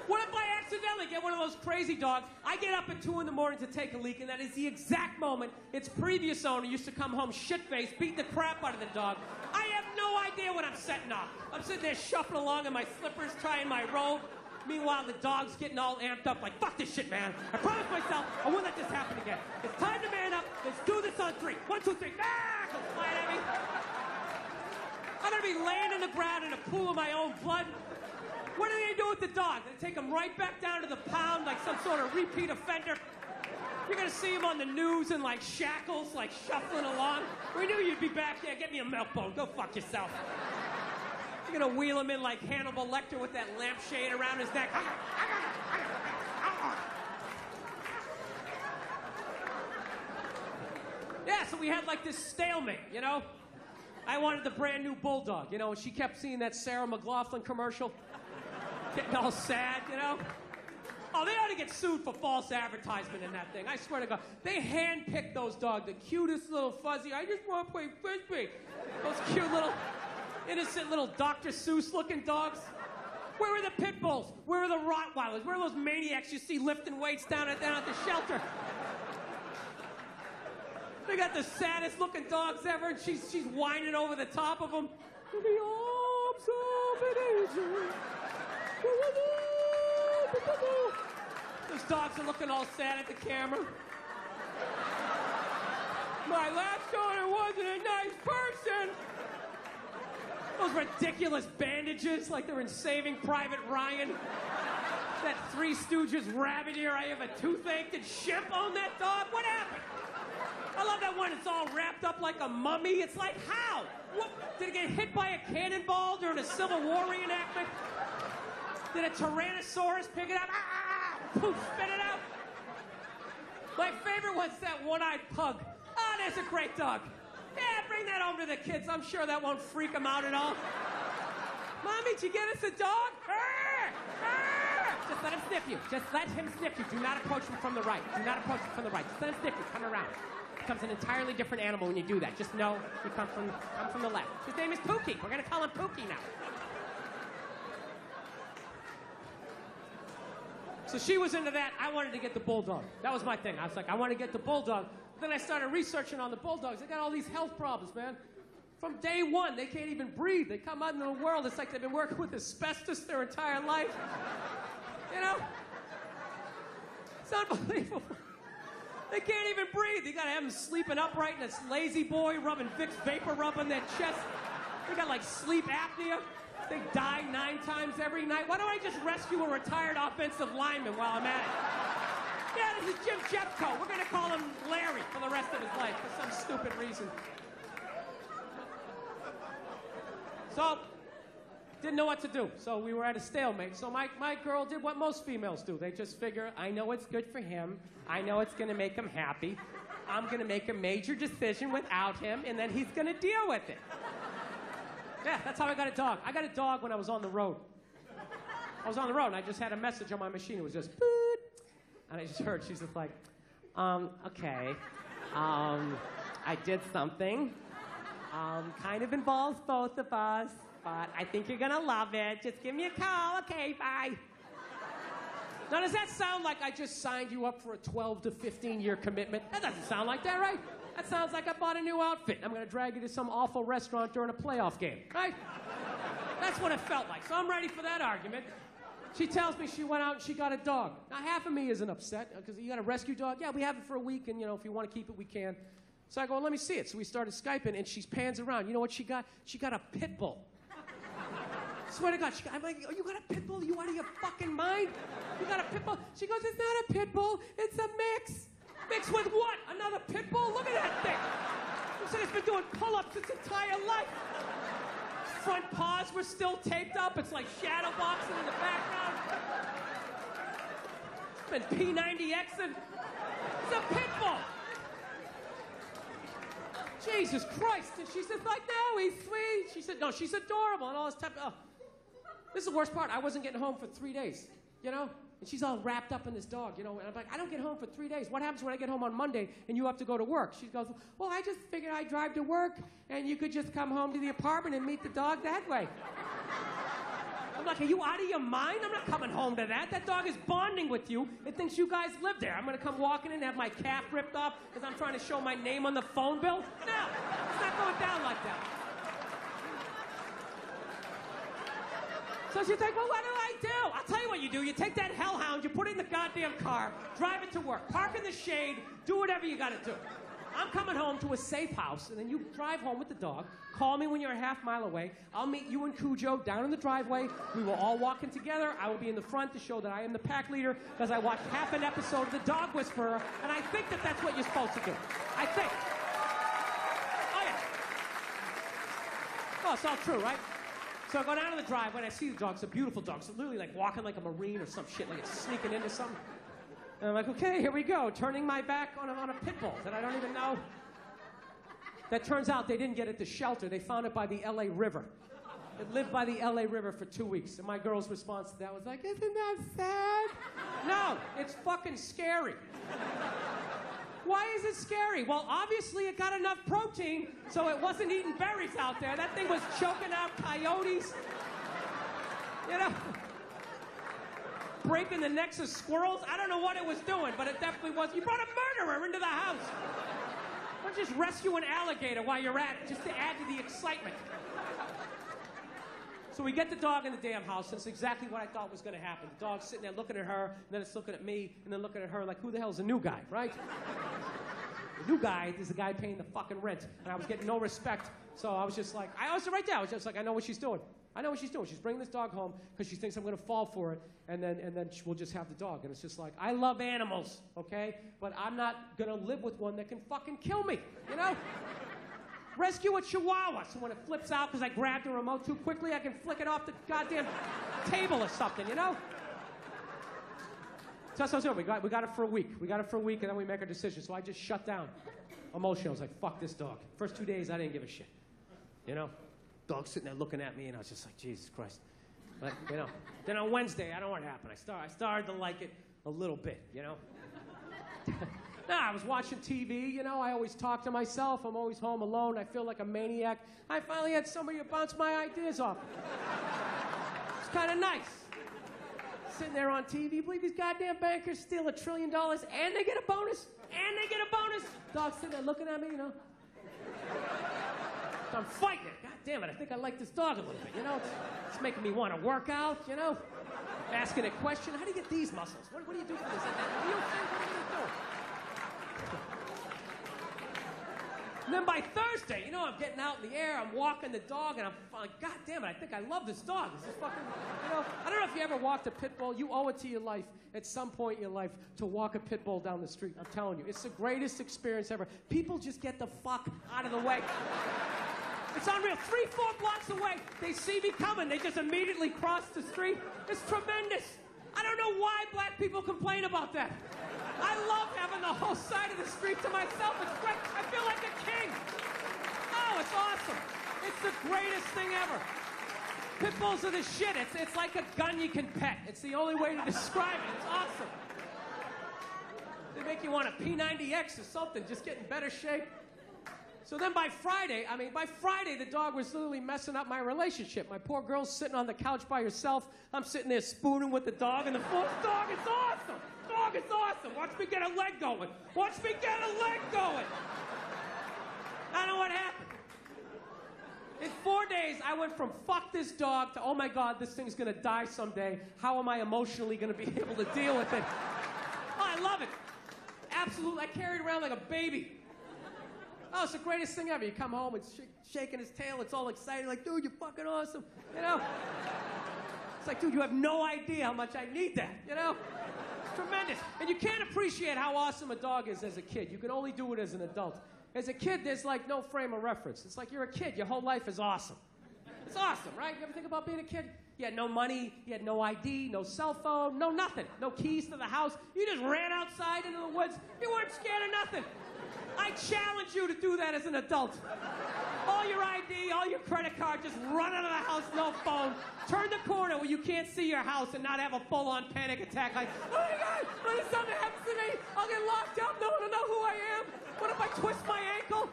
What if I accidentally get one of those crazy dogs? I get up at 2 in the morning to take a leak, and that is the exact moment its previous owner used to come home shit-faced, beating the crap out of the dog. I have no idea what I'm setting off. I'm sitting there shuffling along in my slippers, trying my robe. Meanwhile, the dog's getting all amped up like, fuck this shit, man. I promised myself I won't let this happen again. It's time to man up. Let's do this on 3. 1, 2, 3. Ah! Goes flying at me. I'm going to be laying in the ground in a pool of my own blood. What are they going to do with the dog? They take him right back down to the pound like some sort of repeat offender. You're going to see him on the news in, like, shackles, like, shuffling along. We knew you'd be back there. Get me a milk bone. Go fuck yourself. You're going to wheel him in like Hannibal Lecter with that lampshade around his neck. Yeah, so we had, like, this stalemate, you know? I wanted the brand new bulldog, you know, and she kept seeing that Sarah McLachlan commercial. Getting all sad, you know? Oh, they ought to get sued for false advertisement in that thing. I swear to God. They handpicked those dogs, the cutest little fuzzy, I just want to play Frisbee. Those cute little, innocent little Dr. Seuss-looking dogs. Where were the pit bulls? Where were the Rottweilers? Where are those maniacs you see lifting weights down at the shelter? They got the saddest-looking dogs ever, and she's whining over the top of them. In the arms of an angel. Those dogs are looking all sad at the camera. My last owner wasn't a nice person. Those ridiculous bandages like they're in Saving Private Ryan. That Three Stooges rabbit ear, I have a toothache. Did Shemp own that dog? What happened? I love that one. It's all wrapped up like a mummy. It's like, how? What? Did it get hit by a cannonball during a Civil War reenactment? Did a Tyrannosaurus pick it up? Ah! Poof, spit it out. My favorite was that one-eyed pug. Oh, there's a great dog. Yeah, bring that home to the kids. I'm sure that won't freak them out at all. Mommy, did you get us a dog? Arr! Arr! Just let him sniff you. Just let him sniff you. Do not approach him from the right. Do not approach him from the right. Just let him sniff you. Come around. He becomes an entirely different animal when you do that. Just know you come from the left. His name is Pookie. We're going to call him Pookie now. So she was into that. I wanted to get the bulldog. That was my thing. I was like, I want to get the bulldog. But then I started researching on the bulldogs. They got all these health problems, man. From day one, they can't even breathe. They come out into the world. It's like they've been working with asbestos their entire life. You know? It's unbelievable. They can't even breathe. You got to have them sleeping upright in this lazy boy, rubbing Vicks Vapor Rub on their chest. They got, like, sleep apnea. They die 9 times every night. Why don't I just rescue a retired offensive lineman while I'm at it? Yeah, this is Jim Jeffco. We're going to call him Larry for the rest of his life for some stupid reason. So, didn't know what to do. So we were at a stalemate. So my girl did what most females do. They just figure, I know it's good for him. I know it's going to make him happy. I'm going to make a major decision without him, and then he's going to deal with it. Yeah, that's how I got a dog. I got a dog when I was on the road. I was on the road, and I just had a message on my machine. It was just, boot. And I just heard, she's just like, okay. I did something. Kind of involves both of us, but I think you're going to love it. Just give me a call. Okay, bye. Now, does that sound like I just signed you up for a 12 to 15-year commitment? That doesn't sound like that, right? That sounds like I bought a new outfit. I'm going to drag you to some awful restaurant during a playoff game, right? That's what it felt like. So I'm ready for that argument. She tells me she went out and she got a dog. Now, half of me isn't upset because you got a rescue dog. Yeah, we have it for a week, and, you know, if you want to keep it, we can. So I go, well, let me see it. So we started Skyping, and she pans around. You know what she got? She got a pit bull. Swear to God, I'm like, oh, you got a pit bull? You out of your fucking mind? You got a pit bull? She goes, it's not a pit bull. It's a mix. Mixed with what? Another pit bull? Look at that thing. Looks like it's been doing pull-ups its entire life. Front paws were still taped up. It's like shadow boxing in the background. It's been P90Xing. It's a pit bull. Jesus Christ. And she says, like, no, he's sweet. She said, no, she's adorable and all this type of... Oh. This is the worst part. I wasn't getting home for 3 days, you know? And she's all wrapped up in this dog, you know. And I'm like, I don't get home for 3 days. What happens when I get home on Monday and you have to go to work? She goes, well, I just figured I'd drive to work and you could just come home to the apartment and meet the dog that way. I'm like, are you out of your mind? I'm not coming home to that. That dog is bonding with you. It thinks you guys live there. I'm going to come walking in and have my calf ripped off because I'm trying to show my name on the phone bill? No, it's not going down like that. So she's like, well, what do I do? I'll tell you what you do. You take that hellhound, you put it in the goddamn car, drive it to work, park in the shade, do whatever you got to do. I'm coming home to a safe house, and then you drive home with the dog. Call me when you're a half mile away. I'll meet you and Cujo down in the driveway. We will all walk in together. I will be in the front to show that I am the pack leader because I watched half an episode of The Dog Whisperer, and I think that that's what you're supposed to do. I think. Oh, yeah. Oh, it's all true, right? So I go down to the driveway, and I see the dog. It's a beautiful dog. It's literally like walking like a Marine or some shit, like it's sneaking into something. And I'm like, okay, here we go, turning my back on a pit bull that I don't even know. That turns out they didn't get it at the shelter. They found it by the LA River. It lived by the LA River for 2 weeks. And my girl's response to that was like, isn't that sad? No, it's fucking scary. Why is it scary? Well, obviously it got enough protein, so it wasn't eating berries out there. That thing was choking out coyotes. You know? Breaking the necks of squirrels. I don't know what it was doing, but it definitely was. You brought a murderer into the house. Or just rescue an alligator while you're at it, just to add to the excitement. So we get the dog in the damn house, and it's exactly what I thought was going to happen. The dog's sitting there looking at her, and then it's looking at me, and then looking at her like, who the hell's the new guy, right? The new guy is the guy paying the fucking rent, and I was getting no respect. So I was just like, I was right there. I was just like, I know what she's doing. I know what she's doing. She's bringing this dog home because she thinks I'm going to fall for it, and then we'll just have the dog. And it's just like, I love animals, okay? But I'm not going to live with one that can fucking kill me, you know? Rescue a chihuahua, so when it flips out because I grabbed the remote too quickly, I can flick it off the goddamn table or something, you know? So that's what I was doing. We got it for a week. We got it for a week, and then we make our decision. So I just shut down emotionally. I was like, fuck this dog. First 2 days, I didn't give a shit, you know? Dog sitting there looking at me, and I was just like, Jesus Christ. But, you know, then on Wednesday, I don't know what happened. I started to like it a little bit, you know? I was watching TV, you know, I always talk to myself. I'm always home alone. I feel like a maniac. I finally had somebody to bounce my ideas off. It's kind of nice. Sitting there on TV, you believe these goddamn bankers steal $1 trillion and they get a bonus? And they get a bonus? Dog's sitting there looking at me, you know? So I'm fighting it. God damn it, I think I like this dog a little bit, you know? It's making me want to work out, you know? Asking a question, how do you get these muscles? What do you do for this? What do you think? What are you doing? And then by Thursday, you know, I'm getting out in the air, I'm walking the dog, and I'm like, God damn it, I think I love this dog. This is fucking, you know, I don't know if you ever walked a pit bull. You owe it to your life at some point in your life to walk a pit bull down the street. I'm telling you, it's the greatest experience ever. People just get the fuck out of the way. It's unreal. 3-4 blocks away, they see me coming. They just immediately cross the street. It's tremendous. I don't know why black people complain about that. I love having the whole side of the street to myself. It's great. I feel like a king. Oh, it's awesome. It's the greatest thing ever. Pit bulls are the shit. It's like a gun you can pet. It's the only way to describe it. It's awesome. They make you want a P90X or something, just get in better shape. So then by Friday, the dog was literally messing up my relationship. My poor girl's sitting on the couch by herself. I'm sitting there spooning with the dog, and the dog is awesome. Dog is awesome. Watch me get a leg going. Watch me get a leg going. I know what happened. In 4 days, I went from fuck this dog to, oh my God, this thing's going to die someday. How am I emotionally going to be able to deal with it? Oh, I love it. Absolutely. I carry it around like a baby. Oh, it's the greatest thing ever. You come home, it's shaking his tail, it's all excited, like, dude, you're fucking awesome, you know? It's like, dude, you have no idea how much I need that, you know? It's tremendous. And you can't appreciate how awesome a dog is as a kid. You can only do it as an adult. As a kid, there's like no frame of reference. It's like you're a kid. Your whole life is awesome. It's awesome, right? You ever think about being a kid? You had no money, you had no ID, no cell phone, no nothing. No keys to the house. You just ran outside into the woods. You weren't scared of nothing. I challenge you to do that as an adult. All your ID, all your credit card, just run out of the house, no phone. Turn the corner where you can't see your house and not have a full-on panic attack like, oh my God, what if something happens to me? I'll get locked up, no one will know who I am. What if I twist my ankle?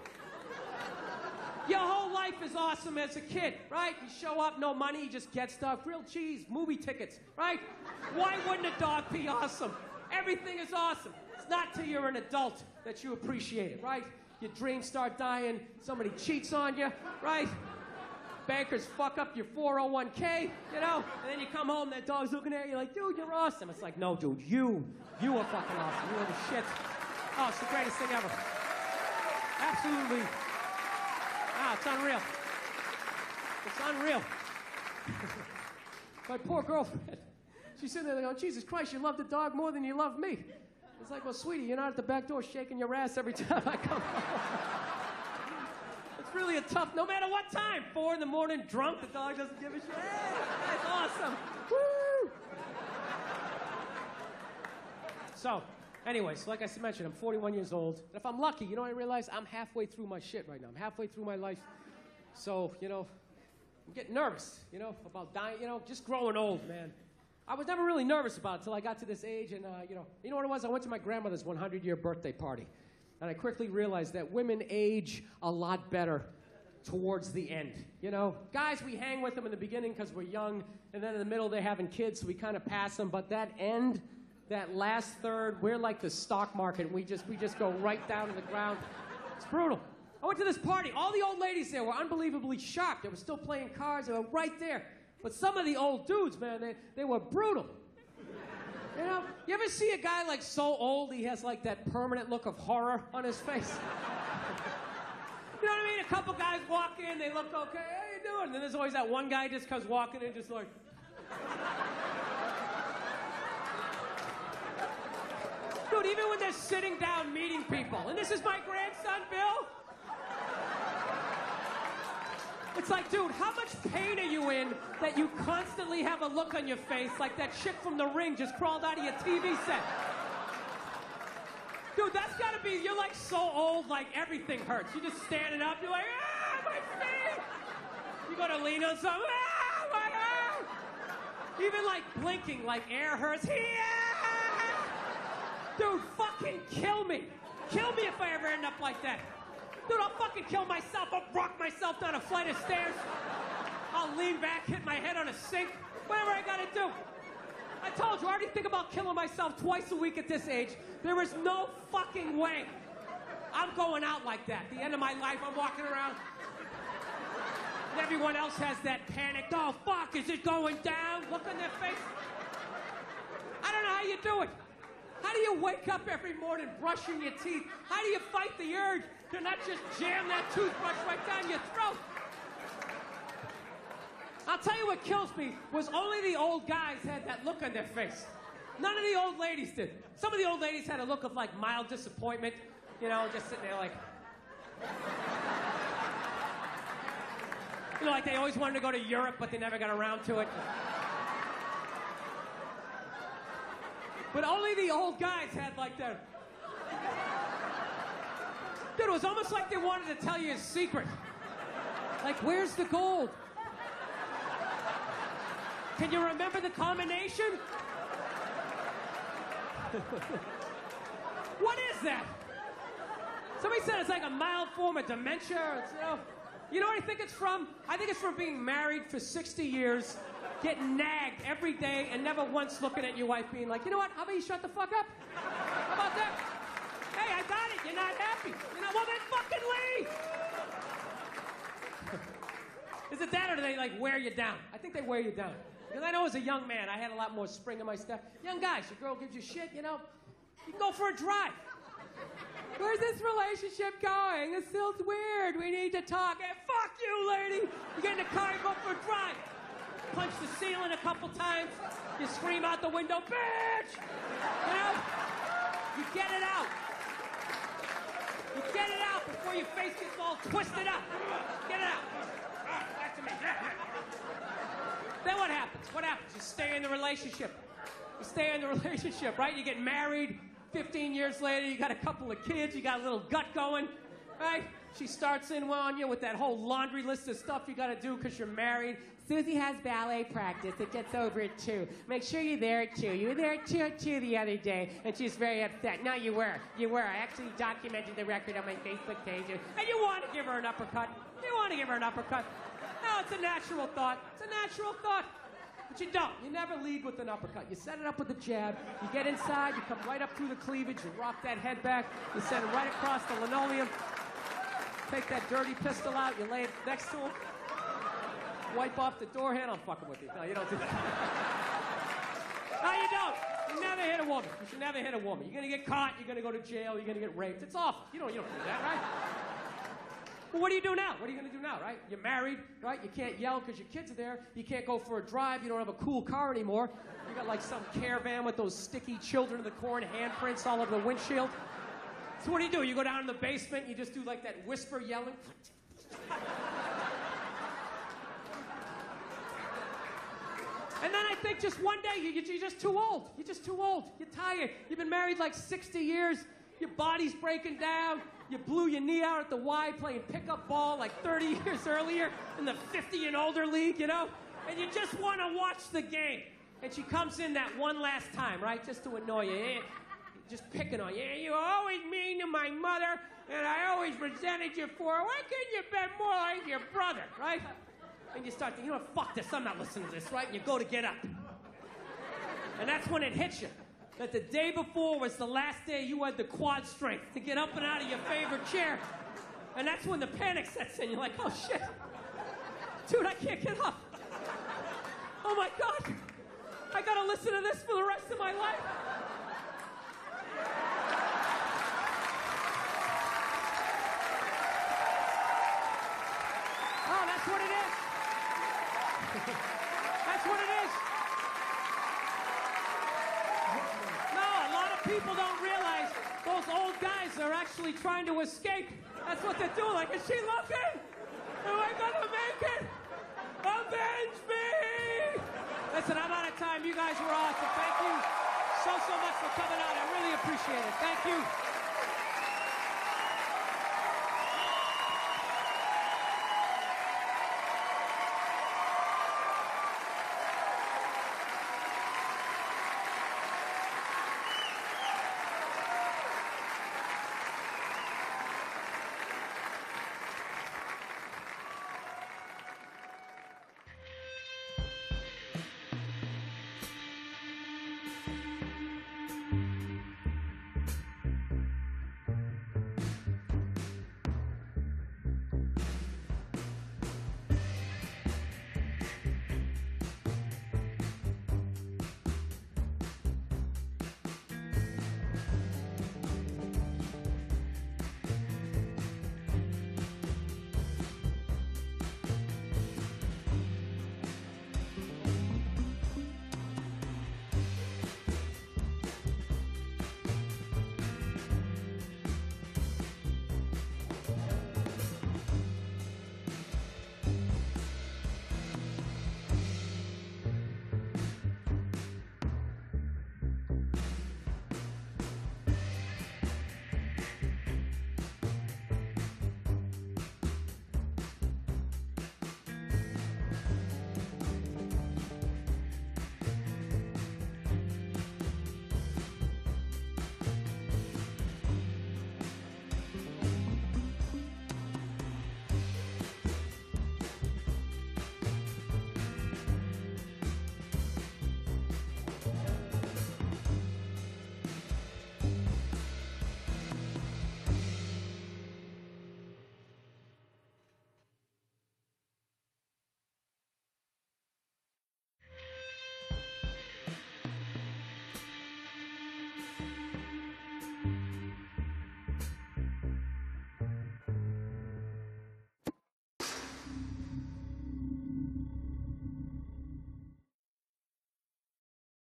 Your whole life is awesome as a kid, right? You show up, no money, you just get stuff, grilled cheese, movie tickets, right? Why wouldn't a dog be awesome? Everything is awesome. It's not till you're an adult that you appreciate it, right? Your dreams start dying, somebody cheats on you, right? Bankers fuck up your 401k, you know? And then you come home, that dog's looking at you like, dude, you're awesome. It's like, no, dude, you are fucking awesome. You are the shit. Oh, it's the greatest thing ever. Absolutely. Ah, it's unreal. It's unreal. My poor girlfriend. She's sitting there going, Jesus Christ, you love the dog more than you love me. It's like, well, sweetie, you're not at the back door shaking your ass every time I come home. It's really a tough, no matter what time, 4 in the morning, drunk, the dog doesn't give a shit. Hey, that's awesome. Woo! So, anyways, like I mentioned, I'm 41 years old. And if I'm lucky, you know what I realize? I'm halfway through my shit right now. I'm halfway through my life. So, you know, I'm getting nervous, you know, about dying, you know, just growing old, man. I was never really nervous about it until I got to this age, and, you know what it was? I went to my grandmother's 100-year birthday party, and I quickly realized that women age a lot better towards the end, you know? Guys, we hang with them in the beginning because we're young, and then in the middle they're having kids, so we kind of pass them, but that end, that last third, we're like the stock market. We just go right down to the ground. It's brutal. I went to this party. All the old ladies there were unbelievably shocked. They were still playing cards. They were right there. But some of the old dudes, man, they were brutal. You know, you ever see a guy like so old he has like that permanent look of horror on his face? You know what I mean? A couple guys walk in, they look okay, how you doing? And then there's always that one guy just comes walking in just like... Dude, even when they're sitting down meeting people, and this is my grandson, Bill. It's like, dude, how much pain are you in that you constantly have a look on your face like that chick from The Ring just crawled out of your TV set? Dude, that's gotta be, you're like so old, like everything hurts. You're just standing up, you're like, ah, my feet! You gotta lean on something, ah, my arm! Even like blinking, like air hurts, yeah! Dude, fucking kill me. Kill me if I ever end up like that. Dude, I'll fucking kill myself. I'll rock myself down a flight of stairs. I'll lean back, hit my head on a sink. Whatever I gotta do. I told you, I already think about killing myself twice a week at this age. There is no fucking way I'm going out like that. At the end of my life, I'm walking around. And everyone else has that panic. Oh, fuck, is it going down? Look on their face. I don't know how you do it. How do you wake up every morning brushing your teeth? How do you fight the urge to not just jam that toothbrush right down your throat? I'll tell you what kills me was only the old guys had that look on their face. None of the old ladies did. Some of the old ladies had a look of like mild disappointment, you know, just sitting there like... You know, like they always wanted to go to Europe, but they never got around to it. But only the old guys had like that. Dude, it was almost like they wanted to tell you a secret. Like, where's the gold? Can you remember the combination? What is that? Somebody said it's like a mild form of dementia. It's, you know what I think it's from? I think it's from being married for 60 years, getting nagged every day, and never once looking at your wife being like, you know what, how about you shut the fuck up? How about that? Hey, I got it, you're not happy. You know, well then fucking leave! Is it that or do they like wear you down? I think they wear you down. Because I know as a young man, I had a lot more spring in my step. Young guys, your girl gives you shit, you know, you can go for a drive. Where's this relationship going? This feels weird. We need to talk. Hey, fuck you, lady. You get in the car and go for a drive. Punch the ceiling a couple times. You scream out the window, bitch! You know? You get it out. You get it out before your face gets all twisted up. Get it out. Back to me. Then what happens? What happens? You stay in the relationship. You stay in the relationship, right? You get married. 15 years later, you got a couple of kids, you got a little gut going, right? She starts in on you with that whole laundry list of stuff you got to do because you're married. Susie has ballet practice. It gets over at 2. Make sure you're there at 2. You were there at 2 the other day, and she's very upset. No, you were. You were. I actually documented the record on my Facebook page. And you want to give her an uppercut. You want to give her an uppercut. No, it's a natural thought. It's a natural thought. But you don't. You never lead with an uppercut. You set it up with a jab. You get inside. You come right up through the cleavage. You rock that head back. You send it right across the linoleum. Take that dirty pistol out. You lay it next to him. Wipe off the door handle. I'm fucking with you. No, you don't do that. No, you don't. You never hit a woman. You should never hit a woman. You're going to get caught. You're going to go to jail. You're going to get raped. It's awful. You don't do that, right? Well, what do you do now? What are you going to do now, right? You're married, right? You can't yell because your kids are there. You can't go for a drive. You don't have a cool car anymore. You got like some caravan with those sticky children of the corn handprints all over the windshield. So what do? You go down in the basement and you just do like that whisper yelling. And then I think just one day, you're just too old. You're just too old. You're tired. You've been married like 60 years. Your body's breaking down. You blew your knee out at the Y playing pickup ball like 30 years earlier in the 50 and older league, you know? And you just want to watch the game. And she comes in that one last time, right? Just to annoy you. Just picking on you. You were always mean to my mother, and I always resented you for her. Why couldn't you be more like your brother, right? And you start thinking, you know what, fuck this, I'm not listening to this, right? And you go to get up. And that's when it hits you. That the day before was the last day you had the quad strength to get up and out of your favorite chair. And that's when the panic sets in. You're like, oh shit. Dude, I can't get up. Oh my God. I gotta listen to this for the rest of my life. Oh, that's what it is. That's what it is. No, a lot of people don't realize those old guys are actually trying to escape. That's what they're doing. Like, is she looking? Am I gonna make it? Avenge me! Listen, I'm out of time. You guys were awesome. Thank you so much for coming out. I really appreciate it. Thank you.